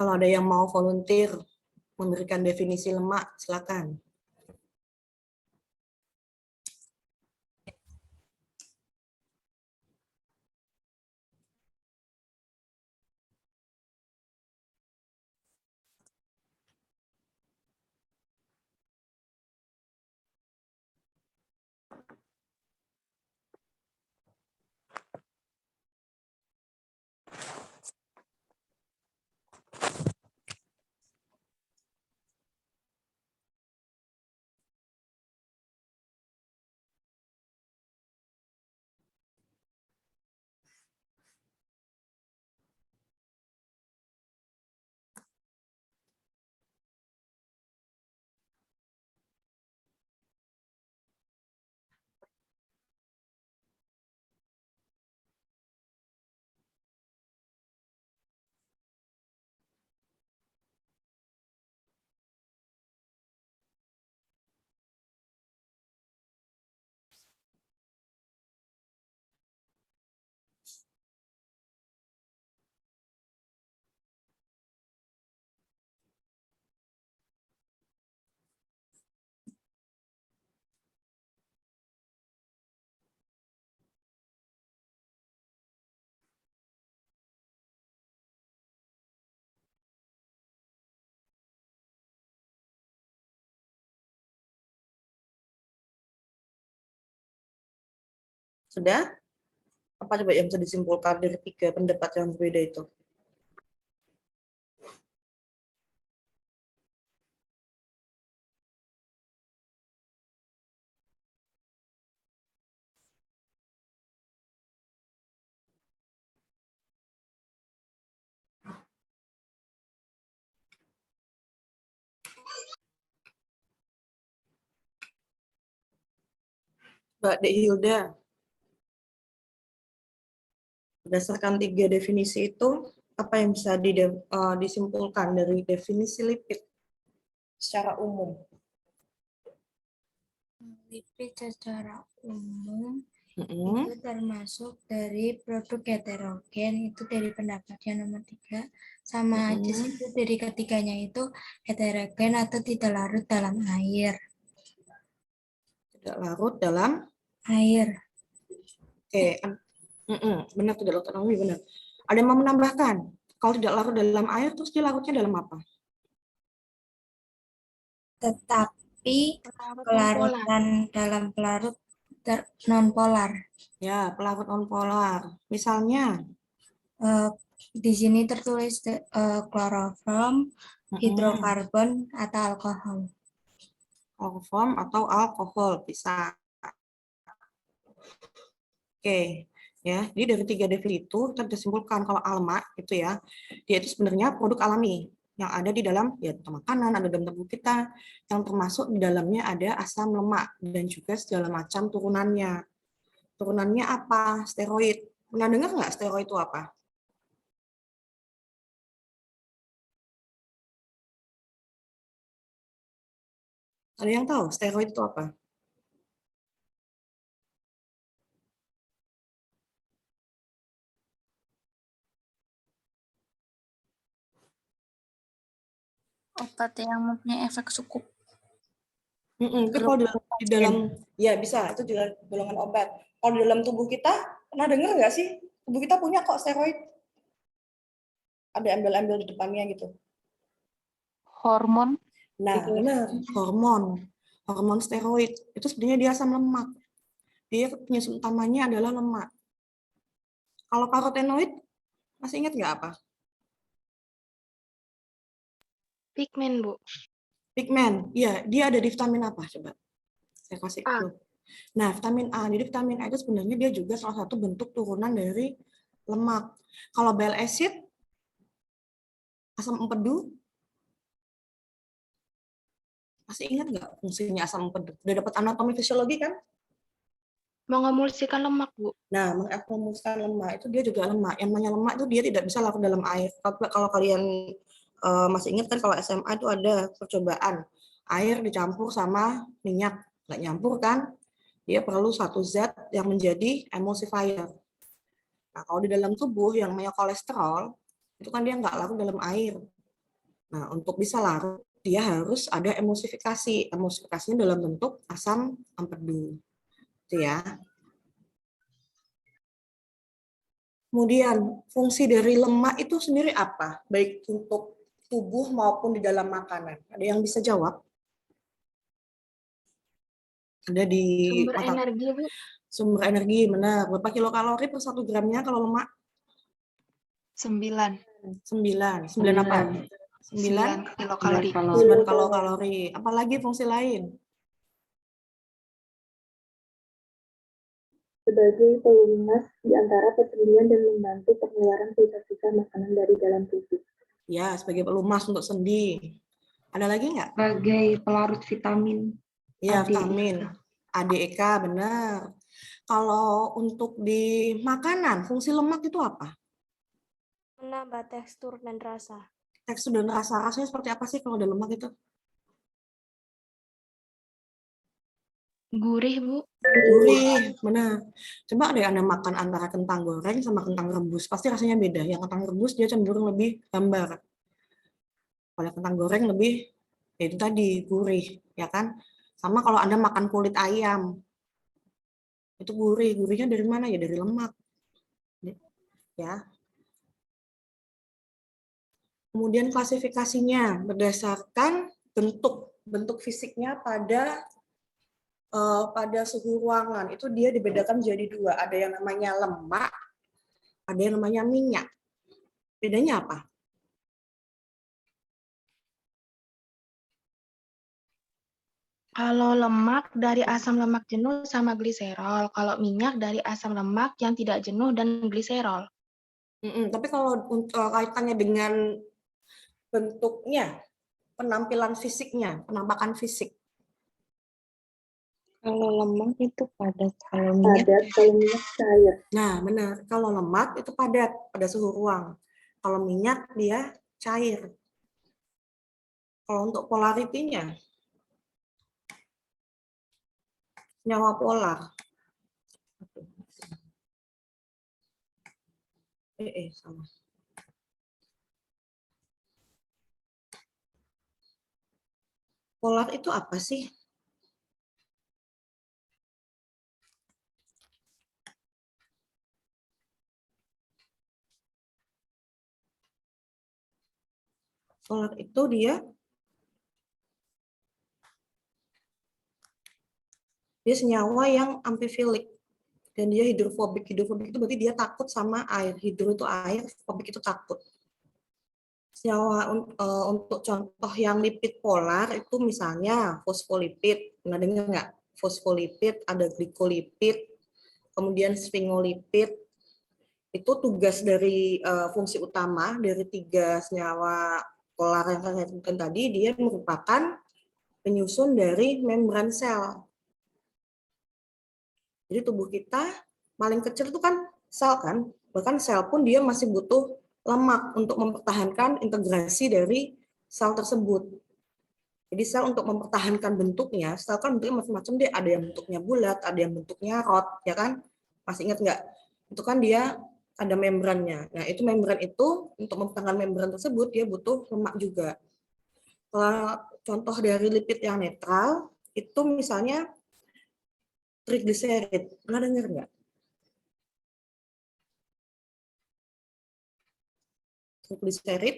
Kalau ada yang mau volunteer memberikan definisi lemak, silakan. Sudah? Apa coba yang bisa disimpulkan dari 3 pendapat yang berbeda itu? Mbak Dek Hilda, berdasarkan 3 definisi itu, apa yang bisa disimpulkan dari definisi lipid secara umum? Lipid secara umum Mm-mm. itu termasuk dari produk heterogen, itu dari pendapat yang nomor 3, sama aja sih itu dari ketiganya itu heterogen atau tidak larut dalam air. Tidak larut dalam Air. Oke, benar tidak larut dalam air, benar. Ada yang mau menambahkan? Kalau tidak larut dalam air, terus dia larutnya dalam apa? Tetapi kelarutan dalam pelarut nonpolar. Ya, pelarut nonpolar. Misalnya, Di sini tertulis kloroform, mm-mm, hidrokarbon, atau alkohol. kloroform atau alkohol bisa. Oke, ya. Jadi dari 3 definisi itu kita bisa simpulkan kalau alma itu ya, dia itu sebenarnya produk alami yang ada di dalam ya makanan, ada dalam tubuh kita, yang termasuk di dalamnya ada asam lemak dan juga segala macam turunannya. Turunannya apa? Steroid. Pernah dengar nggak steroid itu apa? Ada yang tahu steroid itu apa? Obat yang mempunyai efek cukup. Itu kalau di dalam ya bisa itu juga golongan obat. Kalau di dalam tubuh kita pernah dengar nggak sih? Tubuh kita punya kok steroid. Ada embel-embel di depannya gitu. Hormon. Nah, Gitu. benar, hormon steroid itu sebenarnya dia asam lemak. Dia penyusun utamanya adalah lemak. Kalau karotenoid masih ingat nggak apa? Pigmen, Bu. Pigmen, iya, dia ada di vitamin apa coba? Saya kasih A. clue. Nah, vitamin A, jadi vitamin A itu sebenarnya dia juga salah satu bentuk turunan dari lemak. Kalau bile acid, asam empedu, masih ingat nggak fungsinya asam empedu? Udah dapat anatomi fisiologi kan? Mengemulsikan lemak, Bu. Nah, mengakumulkan lemak itu dia juga lemak. Yang namanya lemak itu dia tidak bisa larut dalam air. Kalau kalian masih ingat kan kalau SMA itu ada percobaan air dicampur sama minyak, nggak nyampur kan? Dia perlu satu zat yang menjadi emulsifier. Nah, kalau di dalam tubuh yang namanya kolesterol itu kan dia nggak larut dalam air. Nah, untuk bisa larut, dia harus ada emulsifikasi. Emulsifikasinya dalam bentuk asam empedu. Itu ya. Kemudian, fungsi dari lemak itu sendiri apa? Baik untuk tubuh maupun di dalam makanan. Ada yang bisa jawab? Ada di Sumber mata energi, Bu. sumber energi, benar. Berapa kilokalori per 1 gramnya kalau lemak? 9. 9. 9 apa? 9? 9 kilokalori. 9 kilokalori. Apalagi fungsi lain? Sebagai pelumas di antara persendian dan membantu pengeluaran sisa-sisa makanan dari dalam tubuh. Ya, sebagai pelumas untuk sendi. Ada lagi nggak? Sebagai pelarut vitamin. Ya, ADEK. vitamin. ADEK, benar. Kalau untuk di makanan, fungsi lemak itu apa? Menambah tekstur dan rasa. Tekstur dan rasanya seperti apa sih kalau ada lemak itu? Gurih, Bu. Gurih, benar. Coba deh Anda makan antara kentang goreng sama kentang rebus, pasti rasanya beda. Yang kentang rebus dia cenderung lebih gambar. Kalau kentang goreng lebih, ya itu tadi, gurih, ya kan? Sama kalau Anda makan kulit ayam, itu gurih. Gurihnya dari mana? Ya dari lemak. Ya. Kemudian klasifikasinya berdasarkan bentuk fisiknya pada suhu ruangan. Itu dia dibedakan jadi 2. Ada yang namanya lemak, ada yang namanya minyak. Bedanya apa? Kalau lemak dari asam lemak jenuh sama gliserol. Kalau minyak dari asam lemak yang tidak jenuh dan gliserol. Tapi kalau kaitannya dengan bentuknya, penampilan fisiknya, penampakan fisik. Kalau lemak itu padat, kalau minyak Padat, kalau minyak cair. Nah, benar. Kalau lemak itu padat pada suhu ruang. Kalau minyak dia cair. Kalau untuk polaritinya, senyawa polar. Sama. Polar itu apa sih? Polar itu dia senyawa yang amfifilik dan dia hidrofobik. Hidrofobik itu berarti dia takut sama air. Hidro itu air, fobik itu takut. Senyawa untuk contoh yang lipid polar itu misalnya fosfolipid. Pernah dengar nggak? Fosfolipid, ada glikolipid, kemudian sphingolipid. Itu tugas dari fungsi utama dari 3 senyawa polar yang saya sebutkan tadi, dia merupakan penyusun dari membran sel. Jadi tubuh kita paling kecil itu kan sel kan, bahkan sel pun dia masih butuh lemak untuk mempertahankan integrasi dari sel tersebut. Jadi sel untuk mempertahankan bentuknya, sel kan bentuknya macam-macam deh, ada yang bentuknya bulat, ada yang bentuknya rod, ya kan? Masih ingat nggak? Itu kan dia ada membrannya. Nah, itu membran itu untuk mempertahankan membran tersebut dia butuh lemak juga. Kalau contoh dari lipid yang netral itu misalnya trigliserid. Pernah dengar nggak? Trigliserid.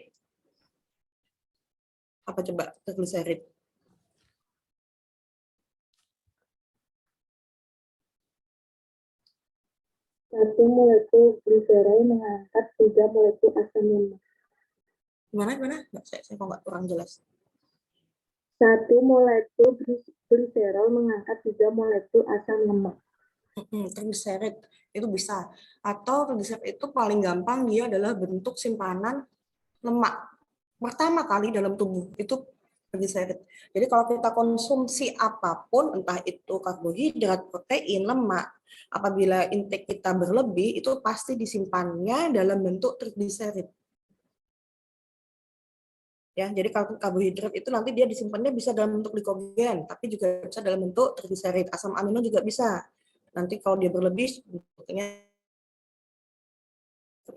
Apa coba trigliserid? Satu molekul gliserol mengangkat 3 molekul asam lemak. Gimana? Saya kok nggak kurang jelas. Satu molekul gliserol mengangkat 3 molekul asam lemak. Trigliserid itu bisa. Atau trigliserid itu paling gampang dia adalah bentuk simpanan lemak pertama kali dalam tubuh itu trigliserid. Jadi kalau kita konsumsi apapun, entah itu karbohidrat, protein, lemak, apabila intake kita berlebih, itu pasti disimpannya dalam bentuk trigliserid. Ya, jadi kalau karbohidrat itu nanti dia disimpannya bisa dalam bentuk glikogen, tapi juga bisa dalam bentuk trigliserid. Asam amino juga bisa. Nanti kalau dia berlebih, bentuknya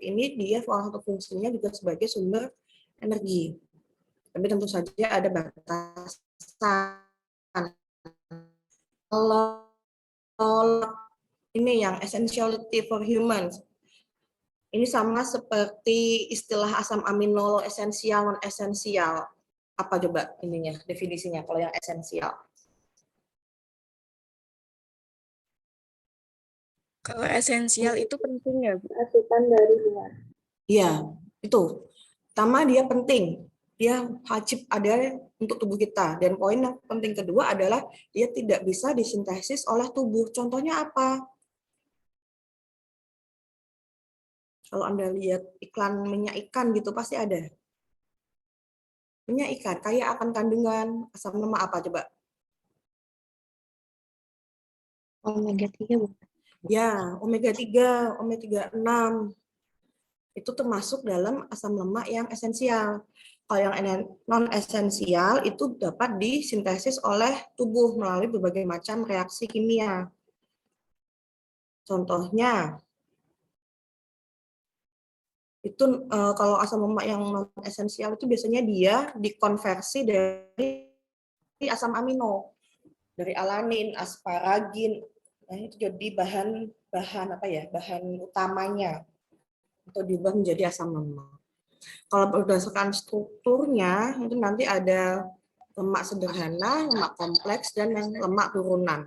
ini dia salah satu fungsinya juga sebagai sumber energi. Tapi tentu saja ada batasan. Kalau ini yang essentiality for humans, ini sama seperti istilah asam amino esensial, non esensial. Apa coba ininya, definisinya kalau yang esensial? Kalau esensial itu penting ya, Bu? Asupan dari luar. Iya, itu. Pertama dia penting, dia wajib ada untuk tubuh kita. Dan poin yang penting kedua adalah dia tidak bisa disintesis oleh tubuh. Contohnya apa? Kalau Anda lihat iklan minyak ikan gitu pasti ada. Minyak ikan kaya akan kandungan asam lemak apa coba? Omega 3 bukan? Ya, omega 3, omega 6. Itu termasuk dalam asam lemak yang esensial. Kalau yang non esensial itu dapat disintesis oleh tubuh melalui berbagai macam reaksi kimia. Contohnya itu kalau asam lemak yang non esensial itu biasanya dia dikonversi dari asam amino, dari alanin, asparagin. Nah, itu jadi bahan apa ya? Bahan utamanya atau diubah menjadi asam lemak. Kalau berdasarkan strukturnya, itu nanti ada lemak sederhana, lemak kompleks, dan yang lemak turunan.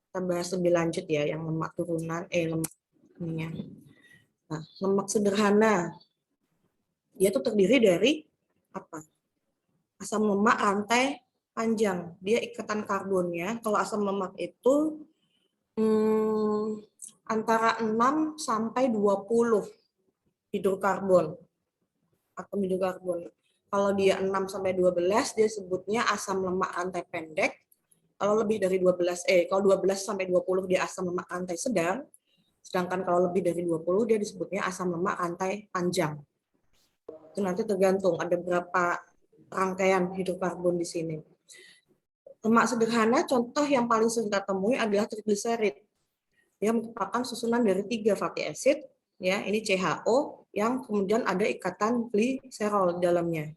Kita bahas lebih lanjut ya, yang lemak turunan, lemak ininya. Nah, lemak sederhana, dia tuh terdiri dari apa? Asam lemak rantai panjang. Dia ikatan karbonnya, kalau asam lemak itu antara 6 sampai 20 hidrokarbon. Atom hidrokarbon. Kalau dia 6 sampai 12 dia sebutnya asam lemak rantai pendek. Kalau lebih dari 12 kalau 12 sampai 20 dia asam lemak rantai sedang. Sedangkan kalau lebih dari 20 dia disebutnya asam lemak rantai panjang. Itu nanti tergantung ada berapa rangkaian hidrokarbon di sini. Lemak sederhana contoh yang paling sering kita temui adalah trigliserid. Dia merupakan susunan dari 3 fatty acid, ya, ini CHO yang kemudian ada ikatan gliserol di dalamnya.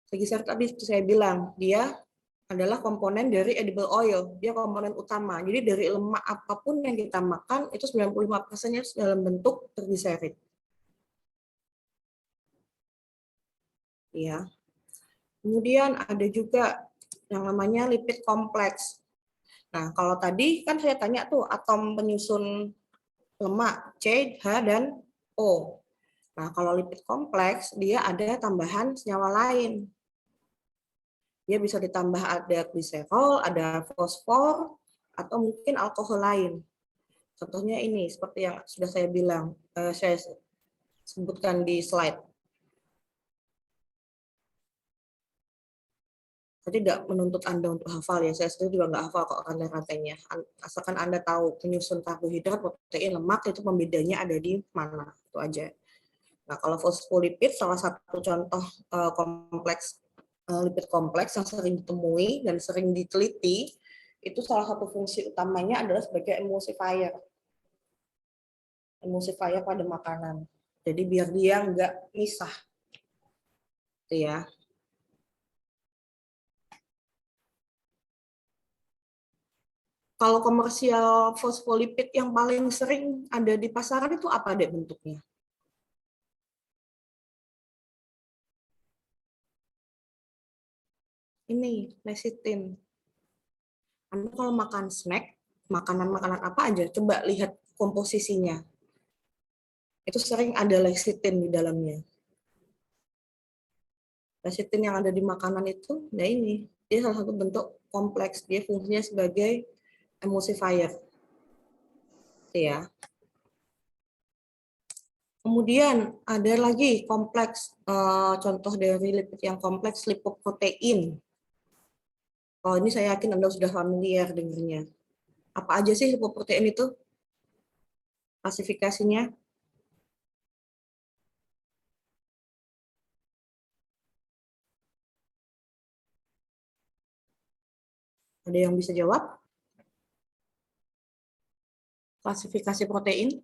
Trigliserid tadi saya bilang, dia adalah komponen dari edible oil, dia komponen utama. Jadi dari lemak apapun yang kita makan itu 95%-nya dalam bentuk trigliserid. Ya. Kemudian ada juga yang namanya lipid kompleks. Nah, kalau tadi kan saya tanya tuh atom penyusun lemak C, H, dan O. Nah, kalau lipid kompleks, dia ada tambahan senyawa lain. Dia bisa ditambah ada gliserol, ada fosfor, atau mungkin alkohol lain. Contohnya ini, seperti yang sudah saya bilang, saya sebutkan di slide. Saya tidak menuntut Anda untuk hafal ya, saya sendiri juga nggak hafal kok rantai-rantainya. Asalkan Anda tahu penyusun karbohidrat, protein, lemak, itu pembedanya ada di mana, itu aja. Nah, kalau fosfolipid salah satu contoh kompleks lipid kompleks yang sering ditemui dan sering diteliti, itu salah satu fungsi utamanya adalah sebagai emulsifier. Emulsifier pada makanan. Jadi biar dia nggak misah. Itu ya. Kalau komersial fosfolipid yang paling sering ada di pasaran itu apa deh bentuknya? Ini, lecithin. Anda kalau makan snack, makanan-makanan apa aja, coba lihat komposisinya. Itu sering ada lecithin di dalamnya. Lecithin yang ada di makanan itu, nah ini, dia salah satu bentuk kompleks. Dia fungsinya sebagai emulsifier. Itu ya. Kemudian ada lagi kompleks, contoh dari lipid yang kompleks, lipoprotein. Oh, ini saya yakin Anda sudah familiar dengarnya. Apa aja sih lipoprotein itu? Klasifikasinya? Ada yang bisa jawab? Klasifikasi protein?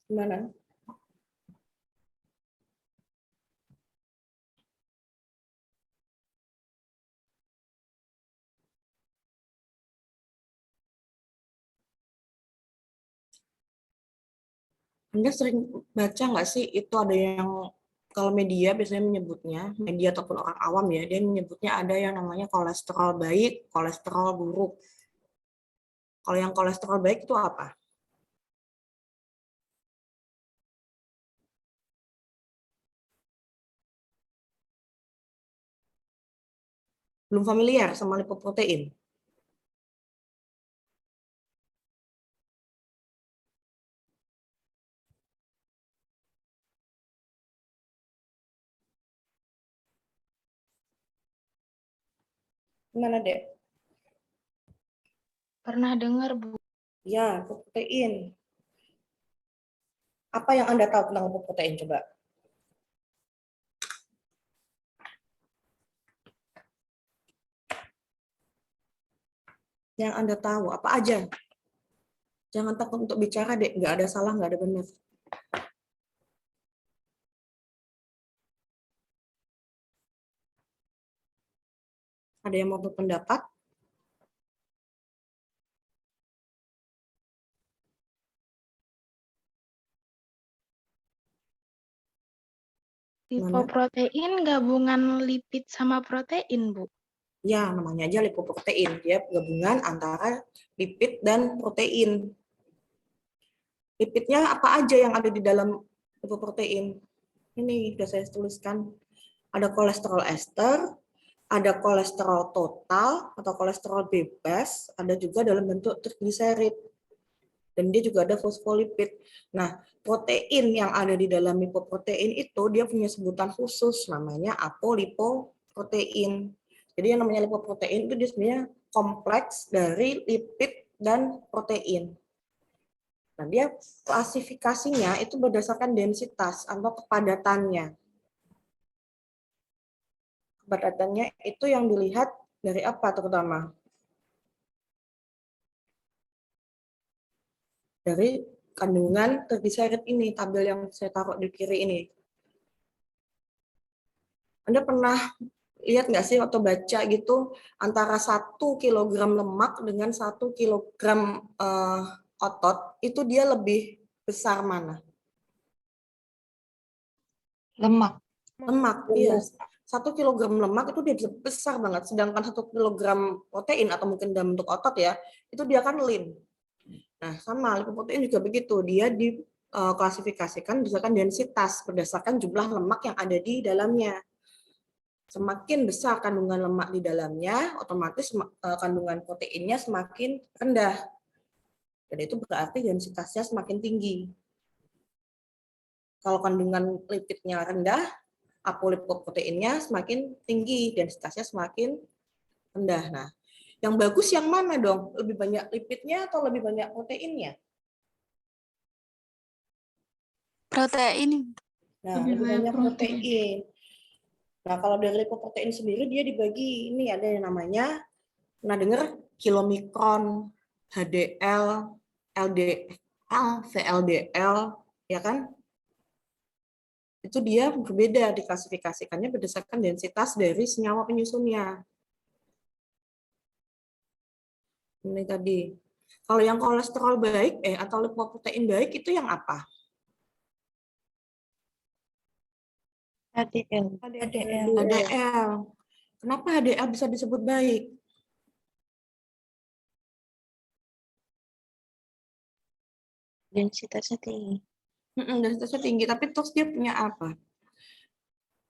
Gimana? Anda sering baca nggak sih itu ada yang kalau media biasanya menyebutnya, media ataupun orang awam ya, dia menyebutnya ada yang namanya kolesterol baik, kolesterol buruk. Kalau yang kolesterol baik itu apa? Belum familiar sama lipoprotein? Gimana, Dek? Pernah dengar, Bu. Ya, lipoprotein. Apa yang Anda tahu tentang lipoprotein coba? Yang Anda tahu, apa aja? Jangan takut untuk bicara, Dek. Nggak ada salah, nggak ada benar. Ada yang mau berpendapat? Lipoprotein gabungan lipid sama protein, Bu. Ya, namanya aja lipoprotein. Dia gabungan antara lipid dan protein. Lipidnya apa aja yang ada di dalam lipoprotein? Ini sudah saya tuliskan. Ada kolesterol ester, ada kolesterol total atau kolesterol bebas, ada juga dalam bentuk trigliserid. Dan dia juga ada fosfolipid. Nah, protein yang ada di dalam lipoprotein itu dia punya sebutan khusus namanya apolipoprotein. Jadi yang namanya lipoprotein itu dia sebenarnya kompleks dari lipid dan protein. Nah, dia klasifikasinya itu berdasarkan densitas atau kepadatannya. Kepadatannya itu yang dilihat dari apa terutama? Dari kandungan trigliserid ini, tabel yang saya taruh di kiri ini. Anda pernah lihat nggak sih atau baca gitu antara 1 kilogram lemak dengan 1 kilogram otot itu dia lebih besar mana? Lemak. Lemak, iya. 1 kilogram lemak itu dia besar banget, sedangkan 1 kilogram protein atau mungkin dalam bentuk otot ya, itu dia kan lean. Nah, sama lipoprotein juga begitu, dia diklasifikasikan berdasarkan densitas, berdasarkan jumlah lemak yang ada di dalamnya. Semakin besar kandungan lemak di dalamnya, otomatis kandungan proteinnya semakin rendah. Dan itu berarti densitasnya semakin tinggi. Kalau kandungan lipidnya rendah, apolipoproteinnya semakin tinggi, densitasnya semakin rendah. Nah, yang bagus yang mana dong? Lebih banyak lipidnya atau lebih banyak proteinnya? Protein. Nah, lebih banyak protein. Nah, kalau dari lipoprotein sendiri dia dibagi, ini ada yang namanya, pernah dengar kilomikron, HDL, LDL, VLDL, ya kan? Itu dia berbeda, diklasifikasikannya berdasarkan densitas dari senyawa penyusunnya. Ini tadi. Kalau yang kolesterol baik, atau lipoprotein baik itu yang apa? HDL. HDL. Kenapa HDL bisa disebut baik? Densitasnya tinggi. Densitasnya tinggi, tapi terus dia punya apa?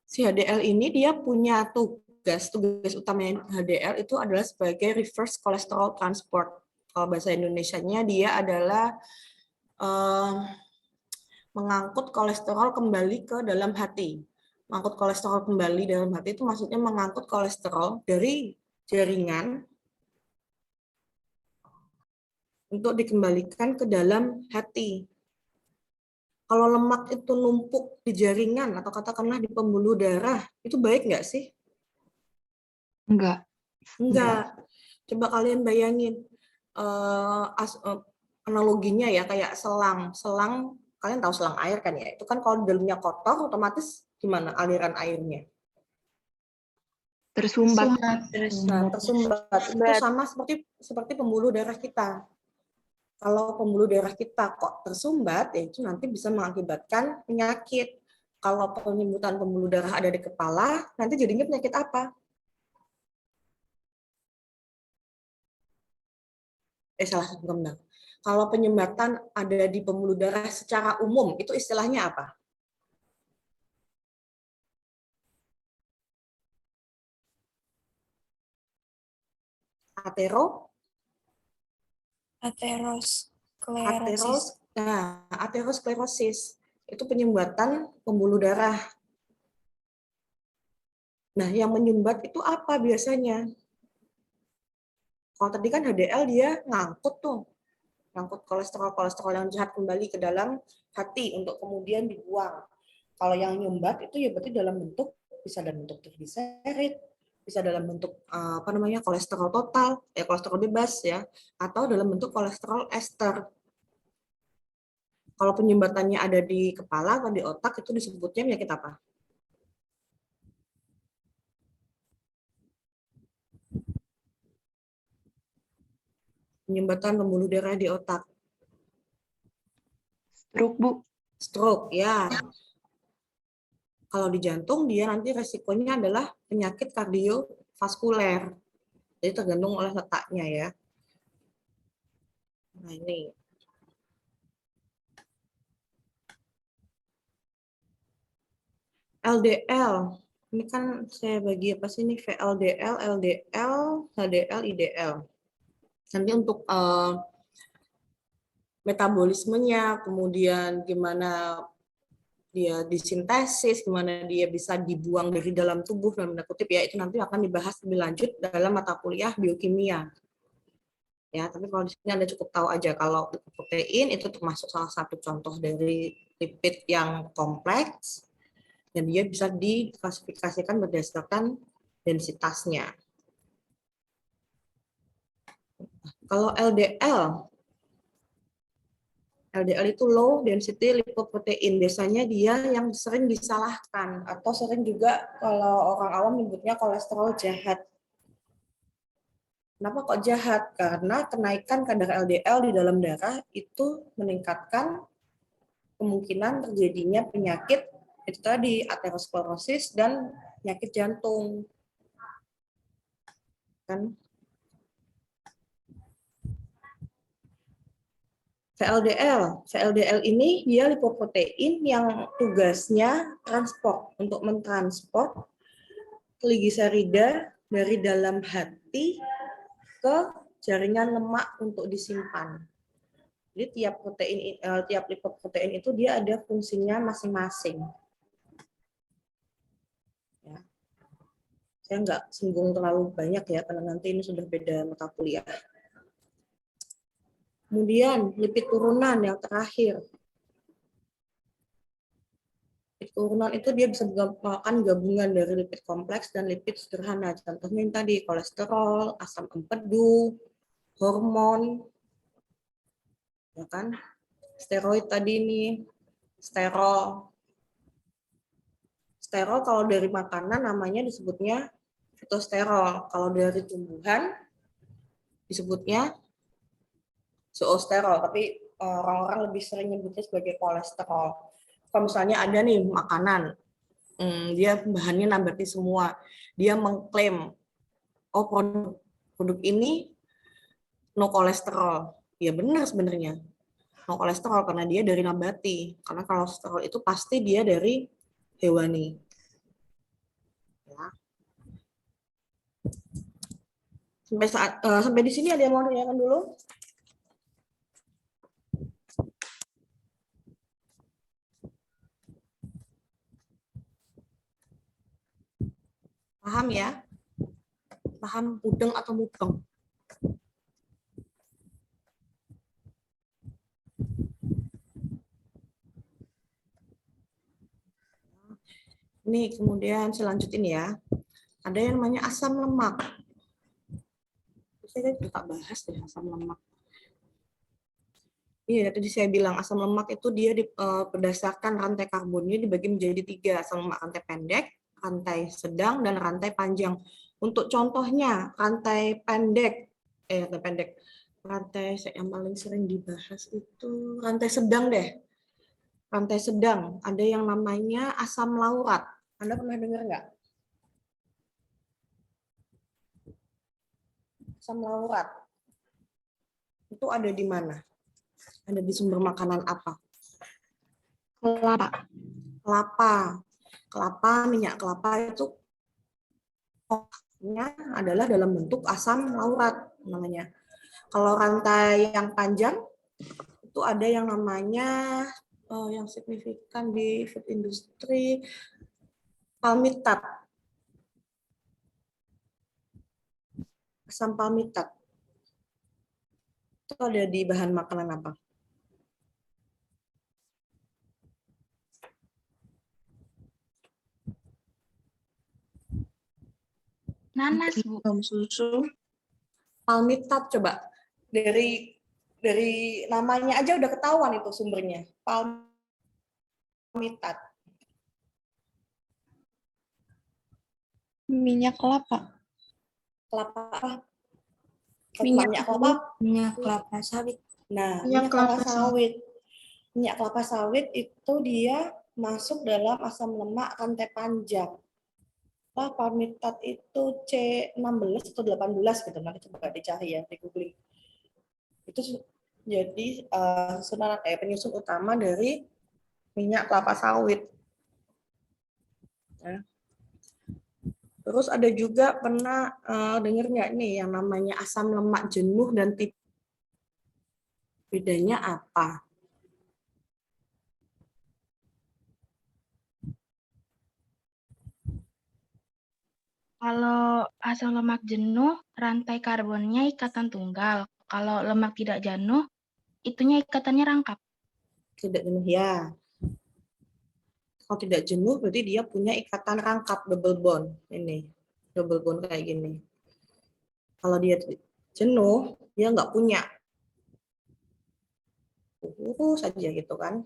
Si HDL ini dia punya tugas utamanya HDL itu adalah sebagai reverse cholesterol transport. Kalau bahasa Indonesianya dia adalah mengangkut kolesterol kembali ke dalam hati. Mengangkut kolesterol kembali dalam hati itu maksudnya mengangkut kolesterol dari jaringan untuk dikembalikan ke dalam hati. Kalau lemak itu numpuk di jaringan atau katakanlah di pembuluh darah, itu baik nggak sih? Enggak. Enggak. Coba kalian bayangin analoginya ya kayak selang. Selang Kalian tahu selang air kan ya? Itu kan kalau di dalamnya kotor, otomatis gimana aliran airnya? Tersumbat. Nah, tersumbat. Itu sama seperti pembuluh darah kita. Kalau pembuluh darah kita kok tersumbat, ya itu nanti bisa mengakibatkan penyakit. Kalau penyumbutan pembuluh darah ada di kepala, nanti jadinya penyakit apa? Salah, bukan benar. Kalau penyumbatan ada di pembuluh darah secara umum, itu istilahnya apa? Aterosklerosis. Aterosklerosis itu penyumbatan pembuluh darah. Nah, yang menyumbat itu apa biasanya? Kalau tadi kan HDL dia ngangkut kolesterol yang jahat kembali ke dalam hati untuk kemudian dibuang. Kalau yang nyumbat itu ya berarti dalam bentuk, bisa dalam bentuk trigliserid, bisa dalam bentuk kolesterol total, kolesterol bebas ya, atau dalam bentuk kolesterol ester. Kalau penyumbatannya ada di kepala atau di otak itu disebutnya penyakit apa? Penyumbatan pembuluh darah di otak. Stroke, Bu. Stroke, ya. Kalau di jantung, dia nanti resikonya adalah penyakit kardiovaskuler. Jadi tergantung oleh letaknya ya. Nah ini. LDL. Ini kan saya bagi apa sih ini? VLDL, LDL, HDL, IDL. Nanti untuk metabolismenya, kemudian gimana dia disintesis, gimana dia bisa dibuang dari dalam tubuh, dalam tanda kutip ya, itu nanti akan dibahas lebih lanjut dalam mata kuliah biokimia. Ya, tapi kalau di sini Anda cukup tahu aja kalau protein itu termasuk salah satu contoh dari lipid yang kompleks dan dia bisa diklasifikasikan berdasarkan densitasnya. Kalau LDL itu low density lipoprotein. Biasanya dia yang sering disalahkan atau sering juga kalau orang awam menyebutnya kolesterol jahat. Kenapa kok jahat? Karena kenaikan kadar LDL di dalam darah itu meningkatkan kemungkinan terjadinya penyakit itu tadi aterosklerosis dan penyakit jantung. Kan? VLDL ini dia lipoprotein yang tugasnya untuk mentransport trigliserida dari dalam hati ke jaringan lemak untuk disimpan. Jadi tiap lipoprotein itu dia ada fungsinya masing-masing. Ya. Saya nggak singgung terlalu banyak ya karena nanti ini sudah beda mata kuliah. Kemudian lipid turunan yang terakhir. Lipid turunan itu dia bisa merupakan gabungan dari lipid kompleks dan lipid sederhana. Contohnya yang tadi kolesterol, asam empedu, hormon, ya kan? Steroid tadi ini, sterol. Sterol kalau dari makanan namanya disebutnya fitosterol. Kalau dari tumbuhan disebutnya zoosterol, tapi orang-orang lebih sering nyebutnya sebagai kolesterol. Kalau misalnya ada nih makanan, dia bahannya nabati semua, dia mengklaim, oh produk ini no kolesterol. Ya benar sebenarnya, no kolesterol karena dia dari nabati. Karena kolesterol itu pasti dia dari hewani. Ya. Sampai di sini ada yang mau tanyakan dulu? Paham ya? Paham mudeng atau mudeng? Ini kemudian saya lanjutin ya. Ada yang namanya asam lemak. Saya juga bahas deh asam lemak. Iya, tadi saya bilang asam lemak itu dia berdasarkan rantai karbonnya dibagi menjadi 3, asam lemak rantai pendek, rantai sedang, dan rantai panjang. Untuk contohnya, rantai pendek, rantai yang paling sering dibahas itu rantai sedang deh. Rantai sedang, ada yang namanya asam laurat. Anda pernah dengar nggak? Asam laurat. Itu ada di mana? Ada di sumber makanan apa? Kelapa. Kelapa, minyak kelapa itu adalah dalam bentuk asam laurat namanya. Kalau rantai yang panjang itu ada yang namanya yang signifikan di food industry palmitat. Asam palmitat. Itu ada di bahan makanan apa? Nanas, Bu. Susu. Palmitat coba. Dari namanya aja udah ketahuan itu sumbernya. Palmitat. Minyak kelapa. Kelapa apa? Minyak Minyak kelapa sawit. Nah, Minyak minyak kelapa kelapa sawit. Minyak kelapa sawit itu dia masuk dalam asam lemak rantai panjang. Palmitat itu C16 atau 18 gitu, nanti coba dicari ya di googling. Itu jadi penyusun utama dari minyak kelapa sawit. Ya. Terus ada juga pernah dengar nggak nih yang namanya asam lemak jenuh dan tipis? Bedanya apa? Kalau asam lemak jenuh, rantai karbonnya ikatan tunggal. Kalau lemak tidak jenuh, itunya ikatannya rangkap. Tidak jenuh ya. Kalau tidak jenuh berarti dia punya ikatan rangkap double bond. Ini double bond kayak gini. Kalau dia jenuh, dia nggak punya. Saja gitu kan.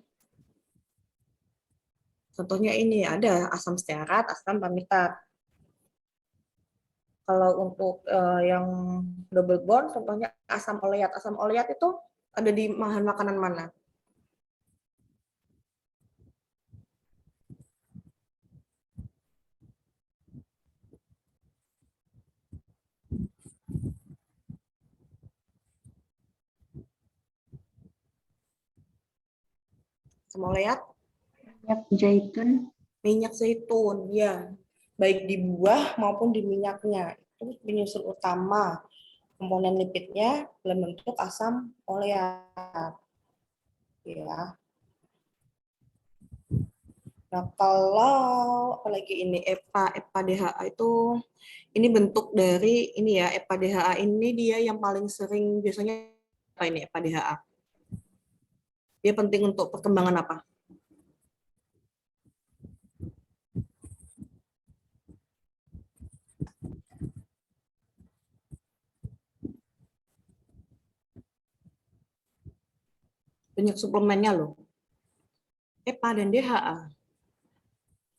Contohnya ini ada asam stearat, asam palmitat. Kalau untuk yang double bond, contohnya asam oleat. Asam oleat itu ada di bahan makanan mana? Asam oleat? Minyak zaitun. Minyak zaitun, ya. Baik di buah maupun di minyaknya. Itu penyusun utama. Komponen lipidnya dalam bentuk asam oleat. Ya. Nah, kalau apalagi ini EPA DHA itu ini bentuk dari ini ya, EPA DHA ini dia yang paling sering biasanya apa ini EPA DHA? Dia penting untuk perkembangan apa? Banyak suplemennya loh. EPA dan DHA.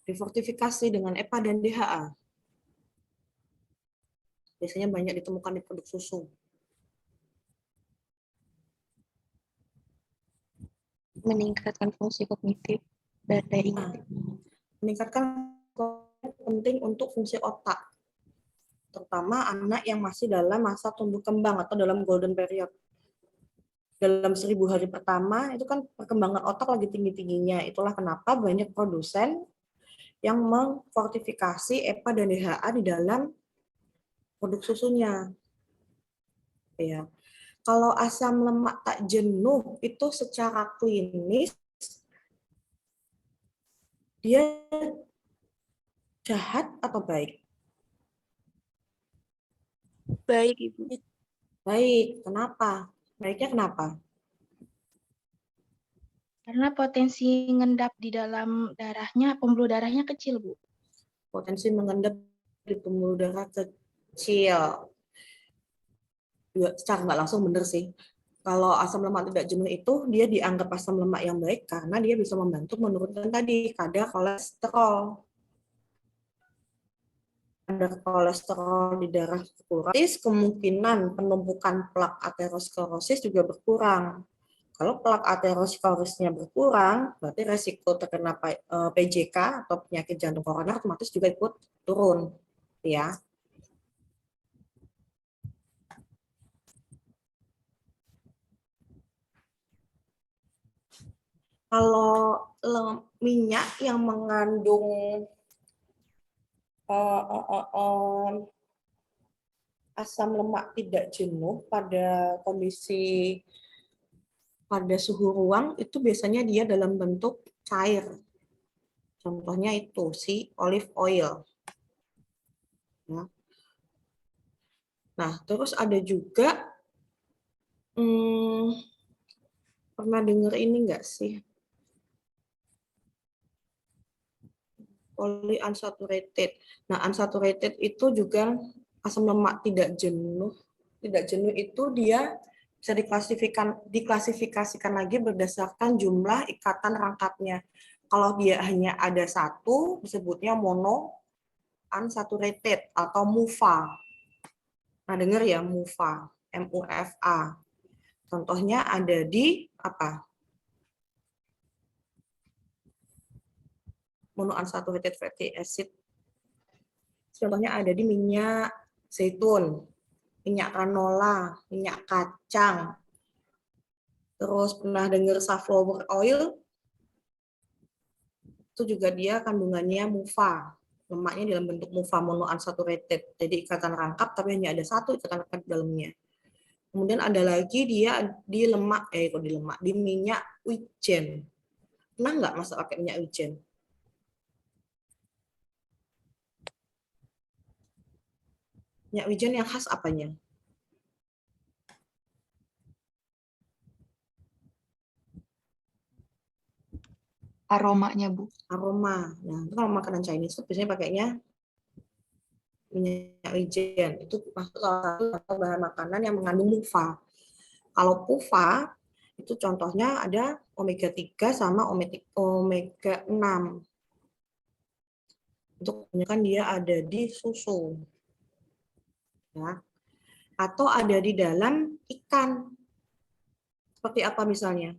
Difortifikasi dengan EPA dan DHA. Biasanya banyak ditemukan di produk susu. Meningkatkan fungsi kognitif dan daya ingat. Meningkatkan penting untuk fungsi otak. Terutama anak yang masih dalam masa tumbuh kembang atau dalam golden period. Dalam 1000 hari pertama itu kan perkembangan otak lagi tinggi-tingginya. Itulah kenapa banyak produsen yang mengfortifikasi EPA dan DHA di dalam produk susunya. Ya. Kalau asam lemak tak jenuh itu secara klinis dia jahat atau baik? Baik, Ibu. Baik. Kenapa? Baiknya kenapa? Karena potensi ngendap di dalam darahnya, pembuluh darahnya kecil, Bu. Potensi mengendap di pembuluh darah kecil. Secara nggak langsung benar sih. Kalau asam lemak tidak jenuh itu dia dianggap asam lemak yang baik karena dia bisa membantu menurunkan tadi kadar kolesterol. Kadar kolesterol di darah berkurang, kemungkinan penumpukan plak aterosklerosis juga berkurang. Kalau plak aterosklerosisnya berkurang, berarti resiko terkena PJK atau penyakit jantung koroner otomatis juga ikut turun, ya. Kalau minyak yang mengandung asam lemak tidak jenuh pada kondisi pada suhu ruang itu biasanya dia dalam bentuk cair. Contohnya itu si olive oil. Ya. Nah, terus ada juga pernah dengar ini enggak sih? Polyunsaturated. Nah, unsaturated itu juga asam lemak tidak jenuh. Tidak jenuh itu dia bisa diklasifikasikan lagi berdasarkan jumlah ikatan rangkapnya. Kalau dia hanya ada satu, disebutnya mono unsaturated atau MUFA. Nah, dengar ya MUFA, MUFA. Contohnya ada di apa? Monounsaturated fatty acid. Contohnya ada di minyak zaitun, minyak canola, minyak kacang. Terus pernah dengar sunflower oil? Itu juga dia kandungannya MUFA. Lemaknya dalam bentuk MUFA, monounsaturated. Jadi ikatan rangkap tapi hanya ada satu ikatan rangkap di dalamnya. Kemudian ada lagi dia di lemak, di minyak wijen. Pernah nggak masak pakai minyak wijen? Minyak wijen yang khas apanya? Aromanya, Bu. Aroma. Nah, itu kalau makanan Chinese itu biasanya pakainya minyak wijen. Itu masuk salah satu bahan makanan yang mengandung PUFA. Kalau PUFA itu contohnya ada omega 3 sama omega 6. Untuk kebanyakan dia ada di susu. Ya. Atau ada di dalam ikan. Seperti apa misalnya?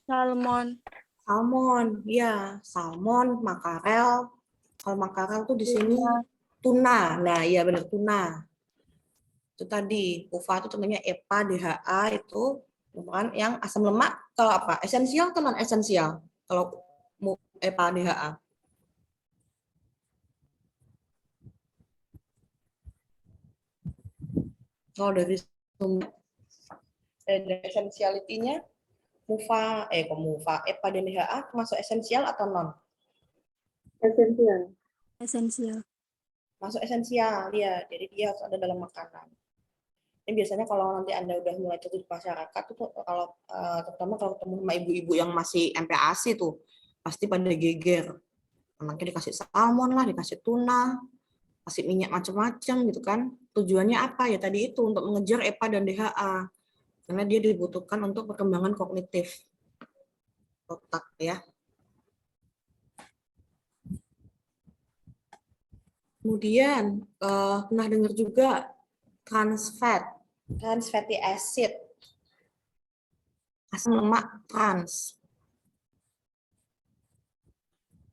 Salmon. Salmon, ya, salmon, makarel. Kalau makarel tuh di sini tuna. Nah, iya benar tuna. Itu tadi, PUFA itu contohnya EPA, DHA itu merupakan yang asam lemak kalau apa? Esensial atau non esensial? Kalau EPA, DHA. Kalau dari sumber esensialitinya MUFA, EPA dan DHA termasuk esensial atau non? Esensial. Esensial. Masuk esensial, ya. Jadi dia harus ada dalam makanan. Ini biasanya kalau nanti Anda udah mulai terjun di masyarakat itu kalau terutama kalau ketemu sama ibu-ibu yang masih MPASI tuh pasti pada geger. Anaknya dikasih salmon lah, dikasih tuna, kasih minyak macam-macam gitu kan. Tujuannya apa ya tadi itu untuk mengejar EPA dan DHA. Karena dia dibutuhkan untuk perkembangan kognitif otak ya. Kemudian pernah dengar juga trans fatty acid, asam lemak trans.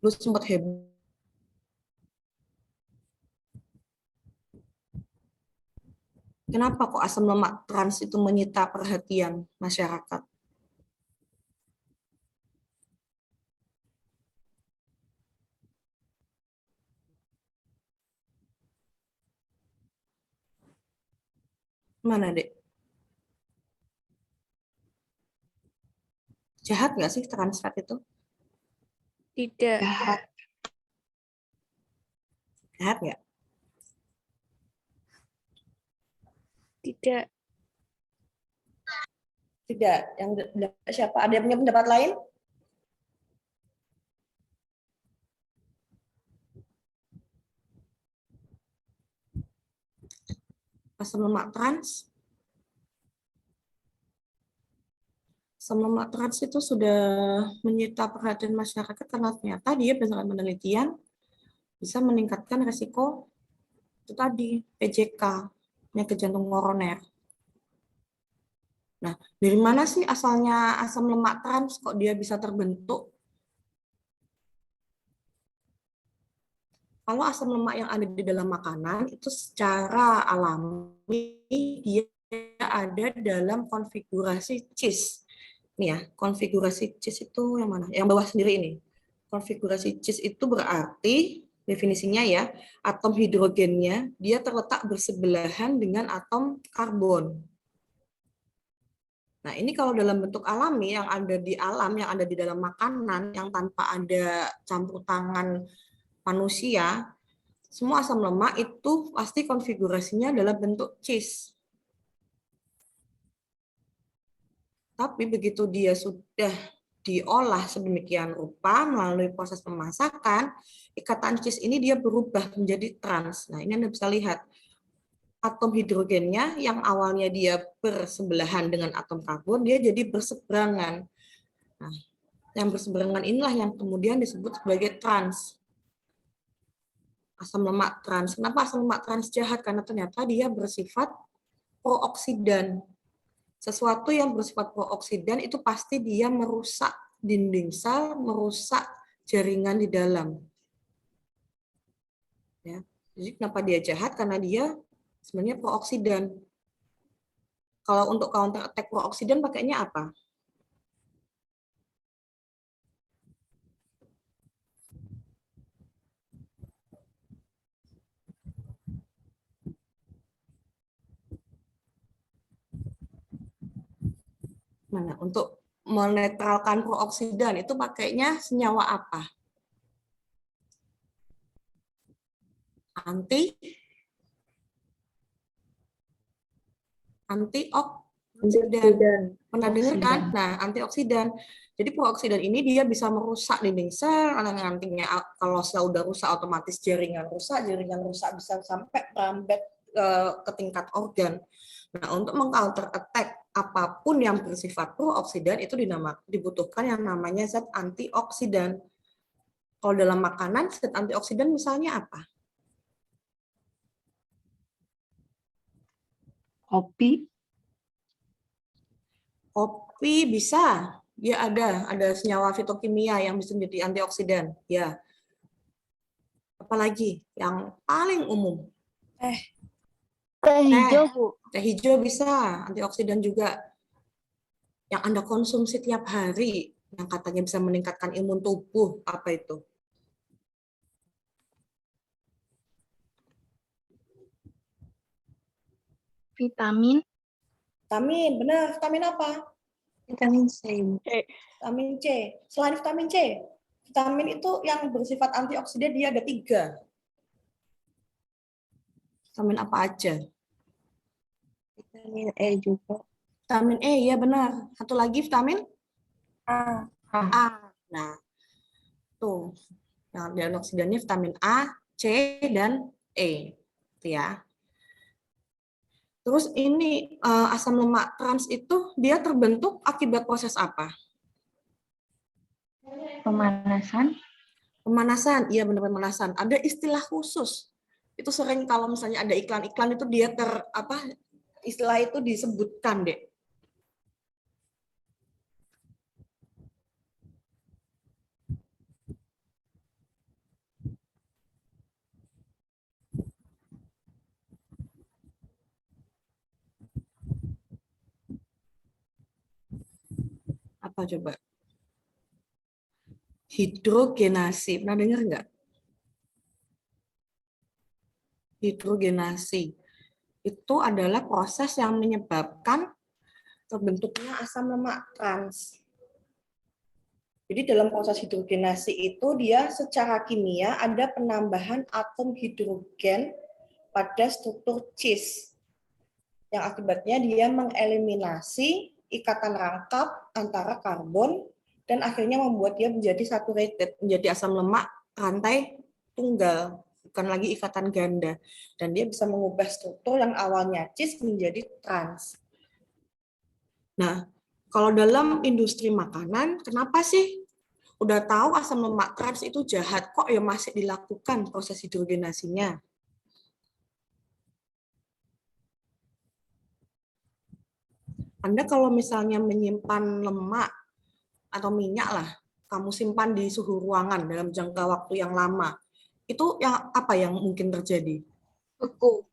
Lu sempat heboh. Kenapa kok asam lemak trans itu menyita perhatian masyarakat? Mana, Dek? Jahat nggak sih trans fat itu? Tidak. Jahat. Jahat nggak? Tidak. Tidak. Yang siapa? Ada yang punya pendapat lain? Asam lemak trans asam lemak trans itu sudah menyita perhatian masyarakat karena ternyata dia berdasarkan penelitian bisa meningkatkan resiko itu tadi PJK, penyakit jantung koroner. Nah, dari mana sih asalnya asam lemak trans kok dia bisa terbentuk? Kalau asam lemak yang ada di dalam makanan itu secara alami dia ada dalam konfigurasi cis. Nih ya, konfigurasi cis itu yang mana? Yang bawah sendiri ini. Konfigurasi cis itu berarti definisinya ya, atom hidrogennya dia terletak bersebelahan dengan atom karbon. Nah, ini kalau dalam bentuk alami yang ada di alam, yang ada di dalam makanan, yang tanpa ada campur tangan manusia, semua asam lemak itu pasti konfigurasinya dalam bentuk cis. Tapi begitu dia sudah diolah sedemikian rupa melalui proses pemasakan, ikatan cis ini dia berubah menjadi trans. Nah, ini Anda bisa lihat. Atom hidrogennya yang awalnya dia bersebelahan dengan atom karbon, dia jadi berseberangan. Nah, yang berseberangan inilah yang kemudian disebut sebagai trans. Asam lemak trans. Kenapa asam lemak trans jahat? Karena ternyata dia bersifat prooksidan. Sesuatu yang bersifat prooksidan itu pasti dia merusak dinding sel, merusak jaringan di dalam. Ya. Jadi kenapa dia jahat? Karena dia sebenarnya prooksidan. Kalau untuk counter attack prooksidan pakainya apa? Mana? Untuk menetralkan prooksidan itu pakainya senyawa apa? Antioksidan. Pernah dengar kan? Nah, antioksidan. Jadi prooksidan ini dia bisa merusak dinding sel, nantinya kalau sel udah rusak otomatis jaringan rusak bisa sampai merambat ke tingkat organ. Nah, untuk meng-counter attack apapun yang bersifat prooksidan itu dibutuhkan yang namanya zat antioksidan. Kalau dalam makanan zat antioksidan misalnya apa? Kopi. Kopi bisa, dia ada senyawa fitokimia yang bisa menjadi antioksidan. Ya. Apalagi yang paling umum? Teh hijau, Bu. Teh hijau bisa, antioksidan juga. Yang Anda konsumsi tiap hari, yang katanya bisa meningkatkan imun tubuh, apa itu? Vitamin. Vitamin, benar. Vitamin apa? Vitamin C. Vitamin C. Selain vitamin C, vitamin itu yang bersifat antioksidan dia ada 3. Vitamin apa aja? Vitamin E juga. Vitamin E, ya benar. Satu lagi vitamin A. Nah, tuh. Yang antioksidannya vitamin A, C, dan E. Itu ya. Terus ini asam lemak trans itu dia terbentuk akibat proses apa? Pemanasan. Pemanasan, iya benar pemanasan. Ada istilah khusus. Itu sering kalau misalnya ada iklan-iklan itu dia istilah itu disebutkan, Dek. Apa coba? Hidrogenasi. Pernah dengar nggak? Hidrogenasi. Itu adalah proses yang menyebabkan terbentuknya asam lemak trans. Jadi dalam proses hidrogenasi itu dia secara kimia ada penambahan atom hidrogen pada struktur cis. Yang akibatnya dia mengeliminasi ikatan rangkap antara karbon dan akhirnya membuat dia menjadi saturated, menjadi asam lemak rantai tunggal, bukan lagi ikatan ganda. Dan dia bisa mengubah struktur yang awalnya cis menjadi trans. Nah, Kalau dalam industri makanan, kenapa sih udah tahu asam lemak trans itu jahat, kok ya masih dilakukan proses hidrogenasinya? Anda kalau misalnya menyimpan lemak atau minyak lah, kamu simpan di suhu ruangan dalam jangka waktu yang lama, itu yang apa yang mungkin terjadi? Beku.